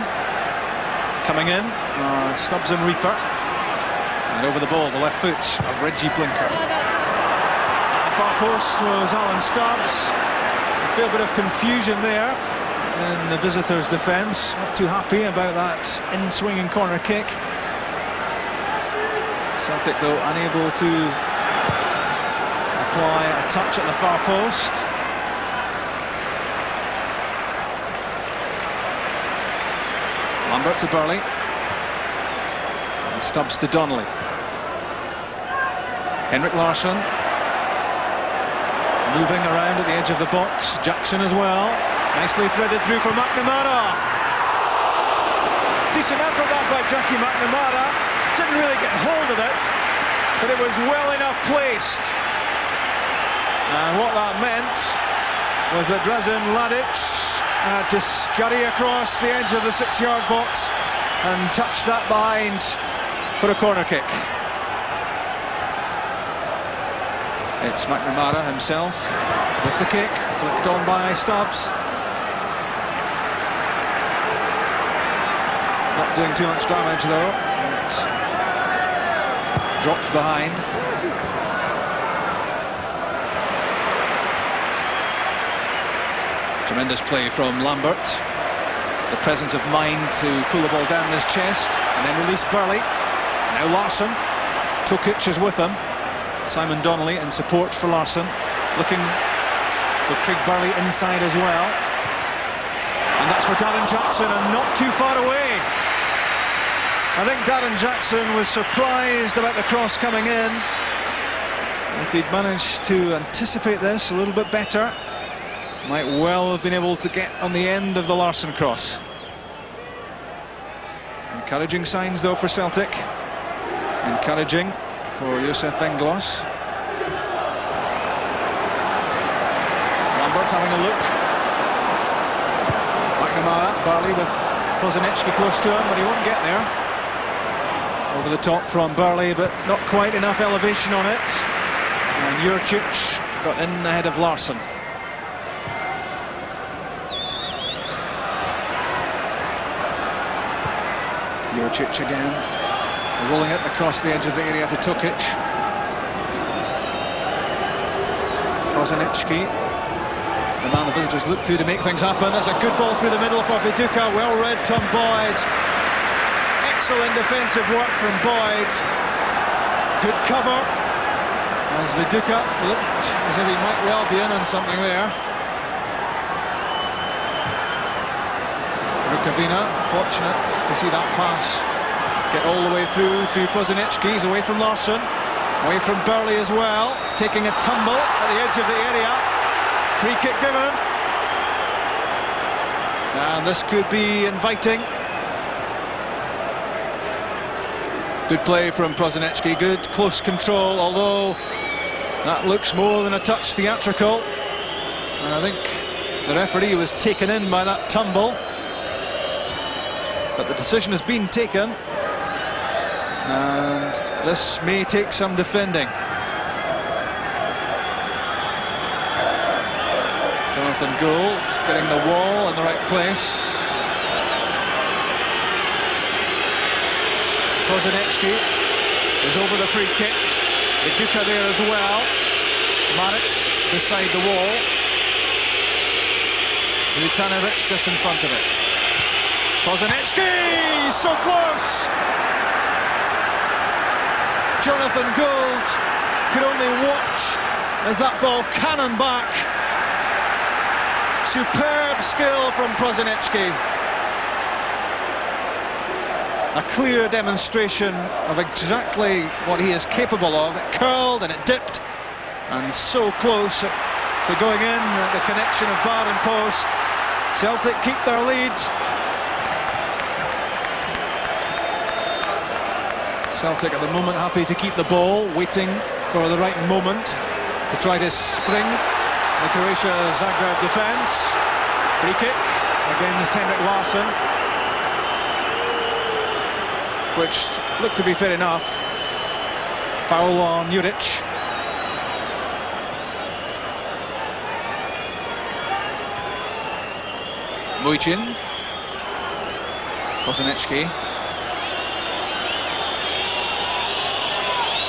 Coming in are Stubbs and Reaper. And over the ball, the left foot of Reggie Blinker. At the far post was Alan Stubbs. A fair bit of confusion there in the visitors' defence. Not too happy about that in-swinging corner kick. Celtic, though, unable to apply a touch at the far post. Lambert to Burley. Stubbs to Donnelly. Henrik Larsson moving around at the edge of the box. Jackson as well. Nicely threaded through for McNamara. Decent effort that by Jackie McNamara. Didn't really get hold of it, but it was well enough placed. And what that meant was that Drazen Ladic had to scurry across the edge of the 6-yard box and touch that behind for a corner kick. It's McNamara himself with the kick, flicked on by Stubbs. Not doing too much damage though, but dropped behind. Tremendous play from Lambert. The presence of mind to pull the ball down his chest and then release Burley. Now Larsson. Tokic is with him. Simon Donnelly in support for Larsson, looking for Craig Burley inside as well. And that's for Darren Jackson, and not too far away. I think Darren Jackson was surprised about the cross coming in. If he'd managed to anticipate this a little bit better, might well have been able to get on the end of the Larsson cross. Encouraging signs though for Celtic. Encouraging for Josef Englos. Lambert having a look. McNamara, Burley with Prosinecki close to him, but he won't get there. Over the top from Burley, but not quite enough elevation on it. And Jurcic got in ahead of Larsson. Jurcic again, rolling it across the edge of the area to Tokic. Prosinecki, the man the visitors look to make things happen. That's a good ball through the middle for Viduka. Well read, Tom Boyd. Excellent defensive work from Boyd. Good cover as Viduka looked as if he might well be in on something there. Rukavina, fortunate to see that pass get all the way through to Prosinecki. He's away from Larsson, away from Burley as well, taking a tumble at the edge of the area. Free kick given, and this could be inviting. Good play from Prosinecki, good close control, although that looks more than a touch theatrical. And I think the referee was taken in by that tumble. But the decision has been taken, and this may take some defending. Jonathan Gould getting the wall in the right place. Prosinecki is over the free kick. Viduka there as well. Maric beside the wall. Zvitanovic just in front of it. Prosinecki, so close! Jonathan Gould could only watch as that ball cannon back. Superb skill from Prosinecki. A clear demonstration of exactly what he is capable of. It curled and it dipped, and so close to going in at the connection of bar and post. Celtic keep their lead. Celtic at the moment happy to keep the ball, waiting for the right moment to try to spring the Croatia Zagreb defence. Free kick against Henrik Larsson, which looked to be fair enough. Foul on Juric. Mujin. Prosinecki.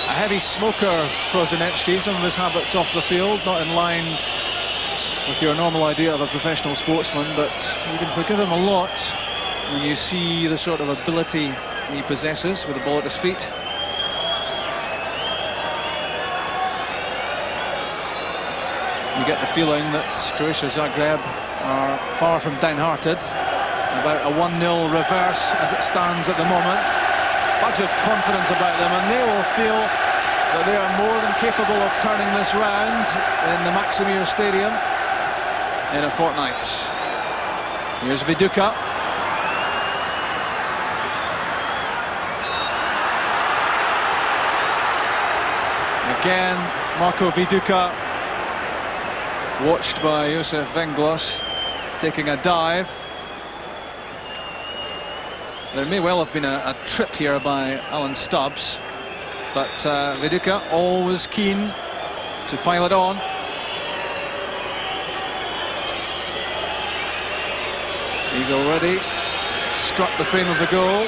A heavy smoker, Prosinecki. Some of his habits off the field, not in line with your normal idea of a professional sportsman, but you can forgive him a lot when you see the sort of ability he possesses with the ball at his feet. You get the feeling that Croatia Zagreb are far from downhearted about a 1-0 reverse as it stands at the moment. bunch of confidence about them, and they will feel that they are more than capable of turning this round in the Maximir Stadium in a fortnight. Here's Viduka. Again, Marco Viduka, watched by Josef Venglos, taking a dive. There may well have been a trip here by Alan Stubbs, but Viduka always keen to pile it on. He's already struck the frame of the goal.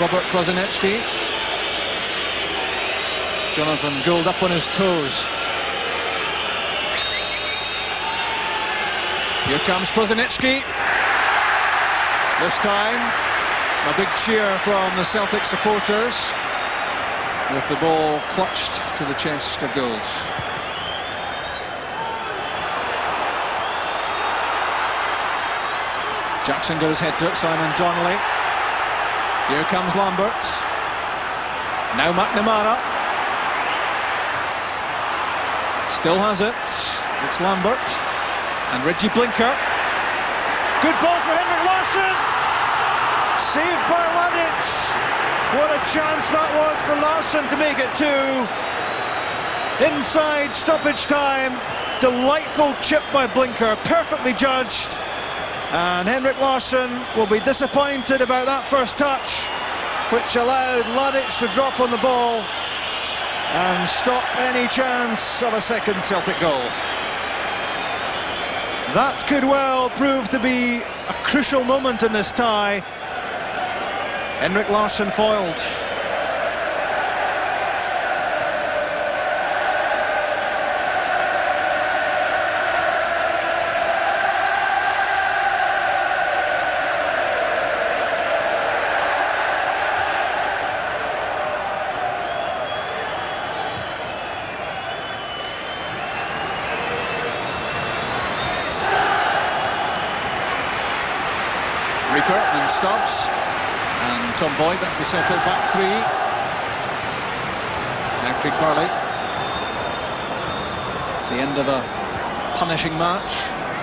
Robert Prosinecki. Jonathan Gould up on his toes. Here comes Prosinecki. This time, a big cheer from the Celtic supporters, with the ball clutched to the chest of Gould. Jackson got his head to it, Simon Donnelly. Here comes Lambert. Now McNamara. Still has it. It's Lambert. And Reggie Blinker. Good ball for Henrik Larsson. Saved by Ladic. What a chance that was for Larsson to make it 2. Inside stoppage time. Delightful chip by Blinker. Perfectly judged. And Henrik Larsson will be disappointed about that first touch, which allowed Ladic to drop on the ball and stop any chance of a second Celtic goal. That could well prove to be a crucial moment in this tie. Henrik Larsson foiled. And Stubbs and Tom Boyd, that's the Celtic back three. Now Craig Burley. The end of a punishing match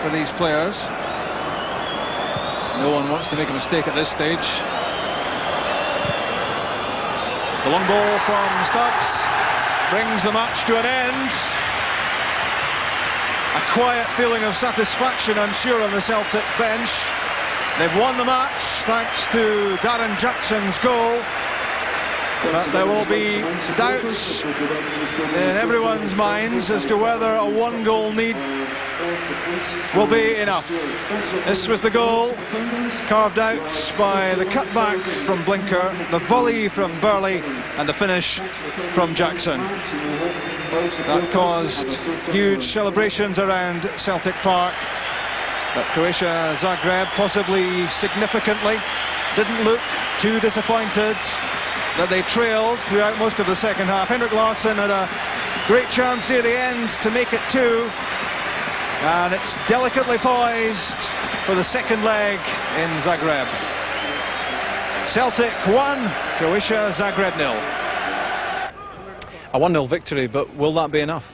for these players. No one wants to make a mistake at this stage. The long ball from Stubbs brings the match to an end. A quiet feeling of satisfaction, I'm sure, on the Celtic bench. They've won the match thanks to Darren Jackson's goal, but there will be doubts in everyone's minds as to whether a one-goal lead will be enough. This was the goal, carved out by the cutback from Blinker, the volley from Burley, and the finish from Jackson. That caused huge celebrations around Celtic Park. But Croatia Zagreb, possibly significantly, didn't look too disappointed that they trailed throughout most of the second half. Henrik Larsson had a great chance near the end to make it 2, and it's delicately poised for the second leg in Zagreb. Celtic 1, Croatia Zagreb 0. A 1-0 victory, but will that be enough?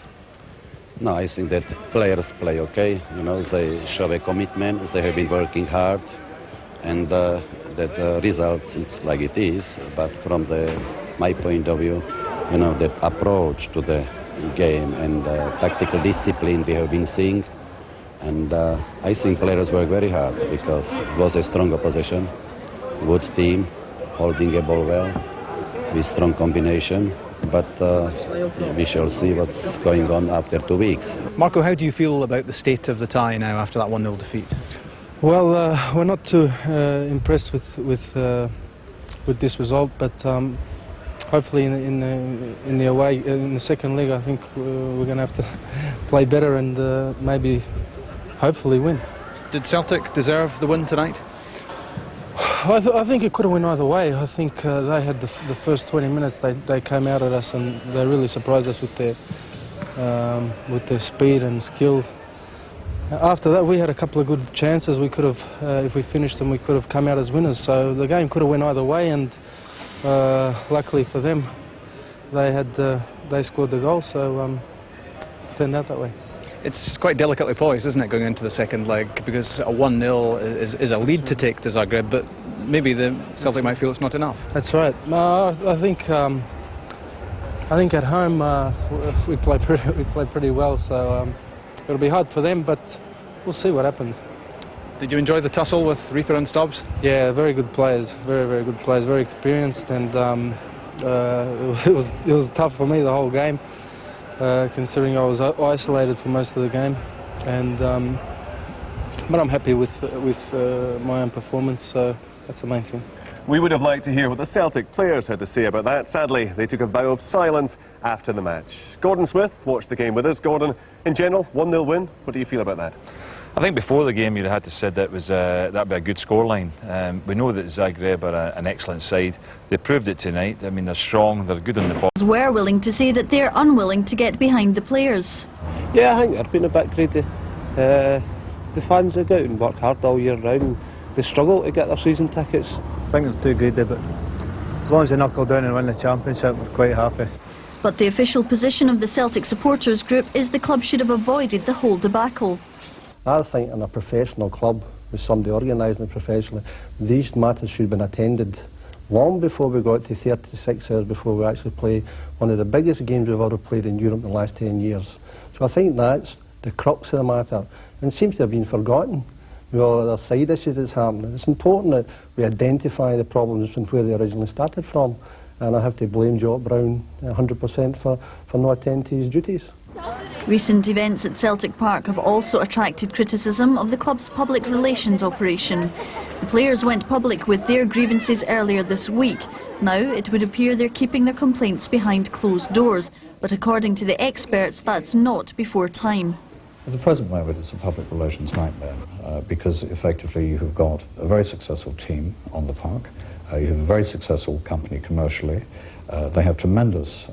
No, I think that players play okay. You know, they show a commitment. They have been working hard, and that results it's like it is. But from my point of view, you know, the approach to the game and tactical discipline we have been seeing, and I think players work very hard because it was a strong opposition, good team, holding a ball well, with strong combination. But we shall see what's going on after 2 weeks. Marco, how do you feel about the state of the tie now after that 1-0 defeat? Well, we're not too impressed with this result, but hopefully in the away in the second leg, I think we're going to have to play better and maybe, hopefully, win. Did Celtic deserve the win tonight? I think it could have went either way. I think they had the first 20 minutes. They came out at us and they really surprised us with their speed and skill. After that, we had a couple of good chances. We could have, if we finished them, we could have come out as winners. So the game could have went either way, and luckily for them, they scored the goal, so it turned out that way. It's quite delicately poised, isn't it, going into the second leg, because a 1-0 is a lead to take to Zagreb, but maybe the Celtic might feel it's not enough. That's right. No, I think at home we play pretty well, so it'll be hard for them, but we'll see what happens. Did you enjoy the tussle with Reaper and Stubbs? Yeah, very good players, very good players, very experienced, and it was tough for me the whole game, considering I was isolated for most of the game, and but I'm happy with my own performance, so that's the main thing. We would have liked to hear what the Celtic players had to say about that. Sadly, they took a vow of silence after the match. Gordon Smith watched the game with us. Gordon, in general, 1-0 win. What do you feel about that? I think before the game you'd have had to said that it was that'd be a good scoreline. We know that Zagreb are an excellent side. They proved it tonight. I mean, they're strong, they're good on the ball. We're willing to say that they're unwilling to get behind the players. Yeah, I think they're being a bit greedy. The fans that go out and work hard all year round, they struggle to get their season tickets. I think they're too greedy, but as long as they knuckle down and win the championship, we're quite happy. But the official position of the Celtic supporters group is the club should have avoided the whole debacle. I think in a professional club, with somebody organising it professionally, these matters should have been attended long before we got to 36 hours before we actually play one of the biggest games we've ever played in Europe in the last 10 years. So I think that's the crux of the matter, and seems to have been forgotten with all other side issues that's happening. It's important that we identify the problems from where they originally started from, and I have to blame Jock Brown 100% for not attending to his duties. Recent events at Celtic Park have also attracted criticism of the club's public relations operation. The players went public with their grievances earlier this week. Now it would appear they're keeping their complaints behind closed doors, but according to the experts, that's not before time. At the present moment, it's a public relations nightmare because effectively you have got a very successful team on the park, you have a very successful company commercially, they have tremendous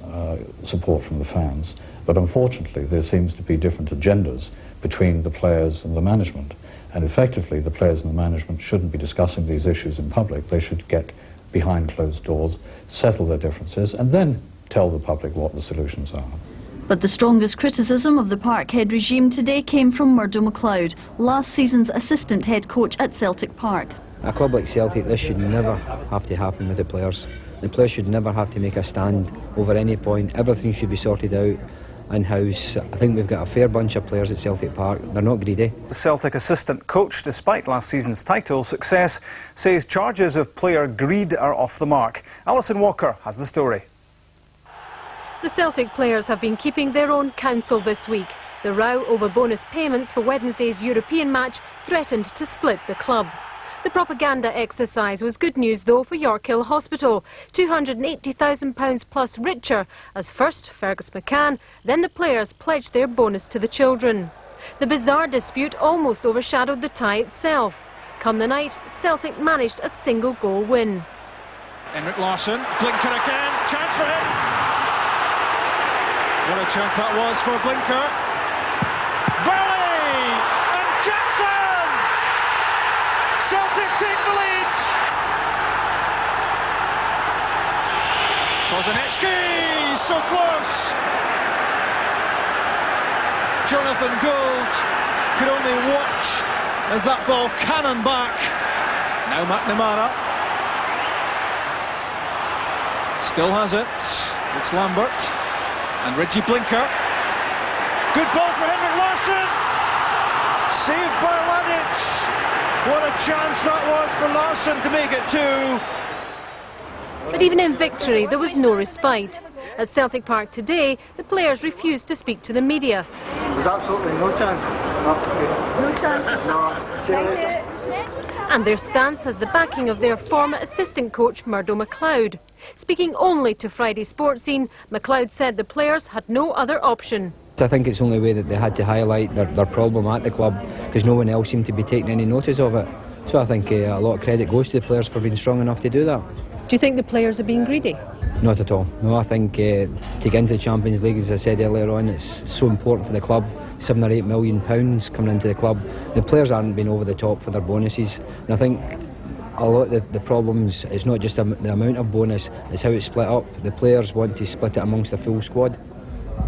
support from the fans, but unfortunately there seems to be different agendas between the players and the management, and effectively the players and the management shouldn't be discussing these issues in public. They should get behind closed doors, settle their differences, and then tell the public what the solutions are. But the strongest criticism of the Parkhead regime today came from Murdo MacLeod, last season's assistant head coach at Celtic Park. A club like Celtic, this should never have to happen with the players. The players should never have to make a stand over any point. Everything should be sorted out in-house. I think we've got a fair bunch of players at Celtic Park. They're not greedy. The Celtic assistant coach, despite last season's title success, says charges of player greed are off the mark. Alison Walker has the story. The Celtic players have been keeping their own counsel this week. The row over bonus payments for Wednesday's European match threatened to split the club. The propaganda exercise was good news though for York Hill Hospital, £280,000 plus richer, as first Fergus McCann, then the players pledged their bonus to the children. The bizarre dispute almost overshadowed the tie itself. Come the night, Celtic managed a single goal win. Henrik Larsson, Blinker again, chance for him. What a chance that was for Blinker. Burley and Jackson! Celtic take the lead. Kozinecki, so close. Jonathan Gould could only watch as that ball cannon back. Now McNamara. Still has it. It's Lambert. And Reggie Blinker. Good ball for Henrik Larsson. Saved by Ladic. What a chance that was for Larsson to make it 2. But even in victory, there was no respite. At Celtic Park today, the players refused to speak to the media. There's absolutely no chance. No chance? No. Thank you. And their stance has the backing of their former assistant coach, Murdo MacLeod. Speaking only to Friday Sports Scene, MacLeod said the players had no other option. I think it's the only way that they had to highlight their problem at the club, because no one else seemed to be taking any notice of it. So I think a lot of credit goes to the players for being strong enough to do that. Do you think the players are being greedy? Not at all. No, I think to get into the Champions League, as I said earlier on, it's so important for the club. £7 or £8 million coming into the club. The players aren't been over the top for their bonuses, and I think a lot of the problems is not just the amount of bonus, it's how it's split up. The players want to split it amongst the full squad.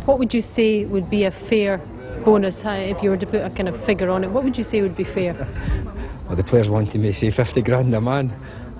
What would you say would be a fair bonus, if you were to put a kind of figure on it? What would you say would be fair? Well, the players want to say 50 grand a man.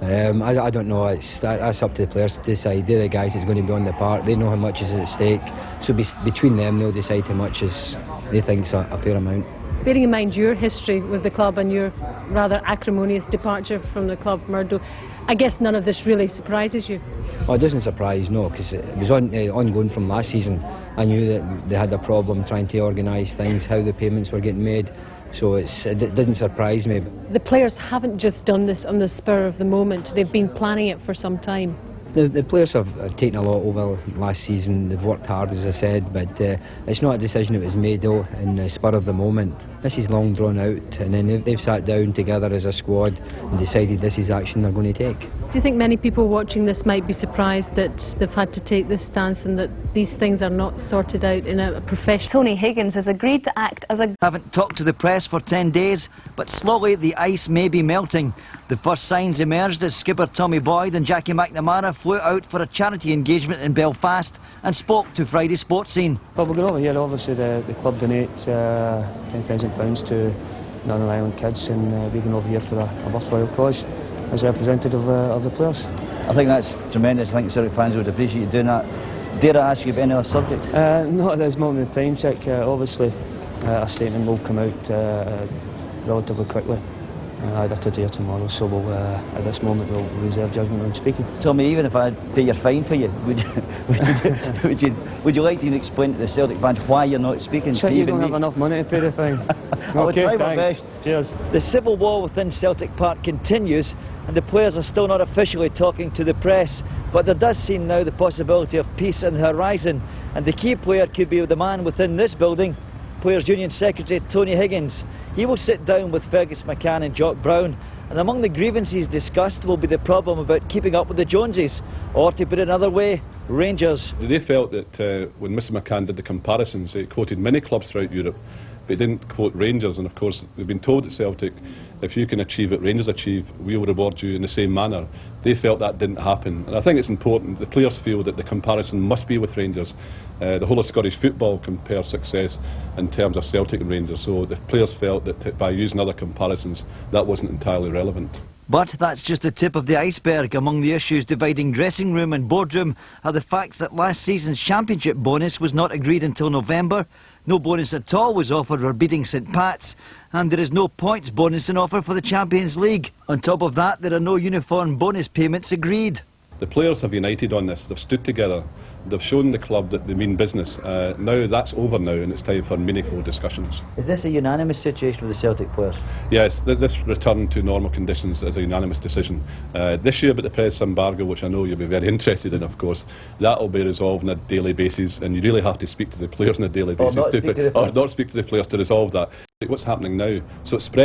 I don't know, that's up to the players to decide. They're the guys that's going to be on the park, they know how much is at stake, so between them they'll decide how much is they think's a fair amount. Bearing in mind your history with the club and your rather acrimonious departure from the club, Murdo, I guess none of this really surprises you? Well, it doesn't surprise, no, because it was ongoing from last season. I knew that they had a problem trying to organise things, how the payments were getting made, so it didn't surprise me. The players haven't just done this on the spur of the moment, they've been planning it for some time. The players have taken a lot over last season. They've worked hard, as I said, but it's not a decision that was made though in the spur of the moment. This is long drawn out, and then they've sat down together as a squad and decided this is action they're going to take. Do you think many people watching this might be surprised that they've had to take this stance and that these things are not sorted out in a professional... Tony Higgins has agreed to act as a... Haven't talked to the press for 10 days, but slowly the ice may be melting. The first signs emerged as skipper Tommy Boyd and Jackie McNamara flew out for a charity engagement in Belfast and spoke to Friday Sports Scene. Well, we're going over here, obviously the club donates £10,000 to Northern Ireland kids, and we're going over here for a worthwhile cause as representative of the players. I think that's tremendous. I think Celtic fans would appreciate you doing that. Dare I ask you about any other subject? Not at this moment in time, Chick. Obviously a statement will come out relatively quickly, either today or tomorrow, so we'll, at this moment we'll reserve judgment on speaking. Tell me, even if I pay your fine for you, would you like to explain to the Celtic fans why you're not speaking? Chick, you don't have enough money to pay the fine. I will try my best. Cheers. The civil war within Celtic Park continues, and the players are still not officially talking to the press, but there does seem now the possibility of peace on the horizon, and the key player could be the man within this building, Players Union Secretary Tony Higgins. He will sit down with Fergus McCann and Jock Brown, and among the grievances discussed will be the problem about keeping up with the Joneses, or to put it another way, Rangers. They felt that when Mr McCann did the comparisons, he quoted many clubs throughout Europe, but he didn't quote Rangers, and of course they've been told at Celtic, if you can achieve what Rangers achieve, we will reward you in the same manner. They felt that didn't happen, and I think it's important. The players feel that the comparison must be with Rangers. The whole of Scottish football compares success in terms of Celtic and Rangers, so the players felt that by using other comparisons, that wasn't entirely relevant. But that's just the tip of the iceberg. Among the issues dividing dressing room and boardroom are the facts that last season's championship bonus was not agreed until November, no bonus at all was offered for beating St Pat's, and there is no points bonus in offer for the Champions League. On top of that, there are no uniform bonus payments agreed. The players have united on this, they've stood together, they've shown the club that they mean business. Now that's over now, and it's time for meaningful discussions. Is this a unanimous situation with the Celtic players? Yes, this return to normal conditions is a unanimous decision. This year about the press embargo, which I know you'll be very interested in, of course, that will be resolved on a daily basis, and you really have to speak to the players on a daily basis, or not speak to the players to resolve that. What's happening now? So it's spread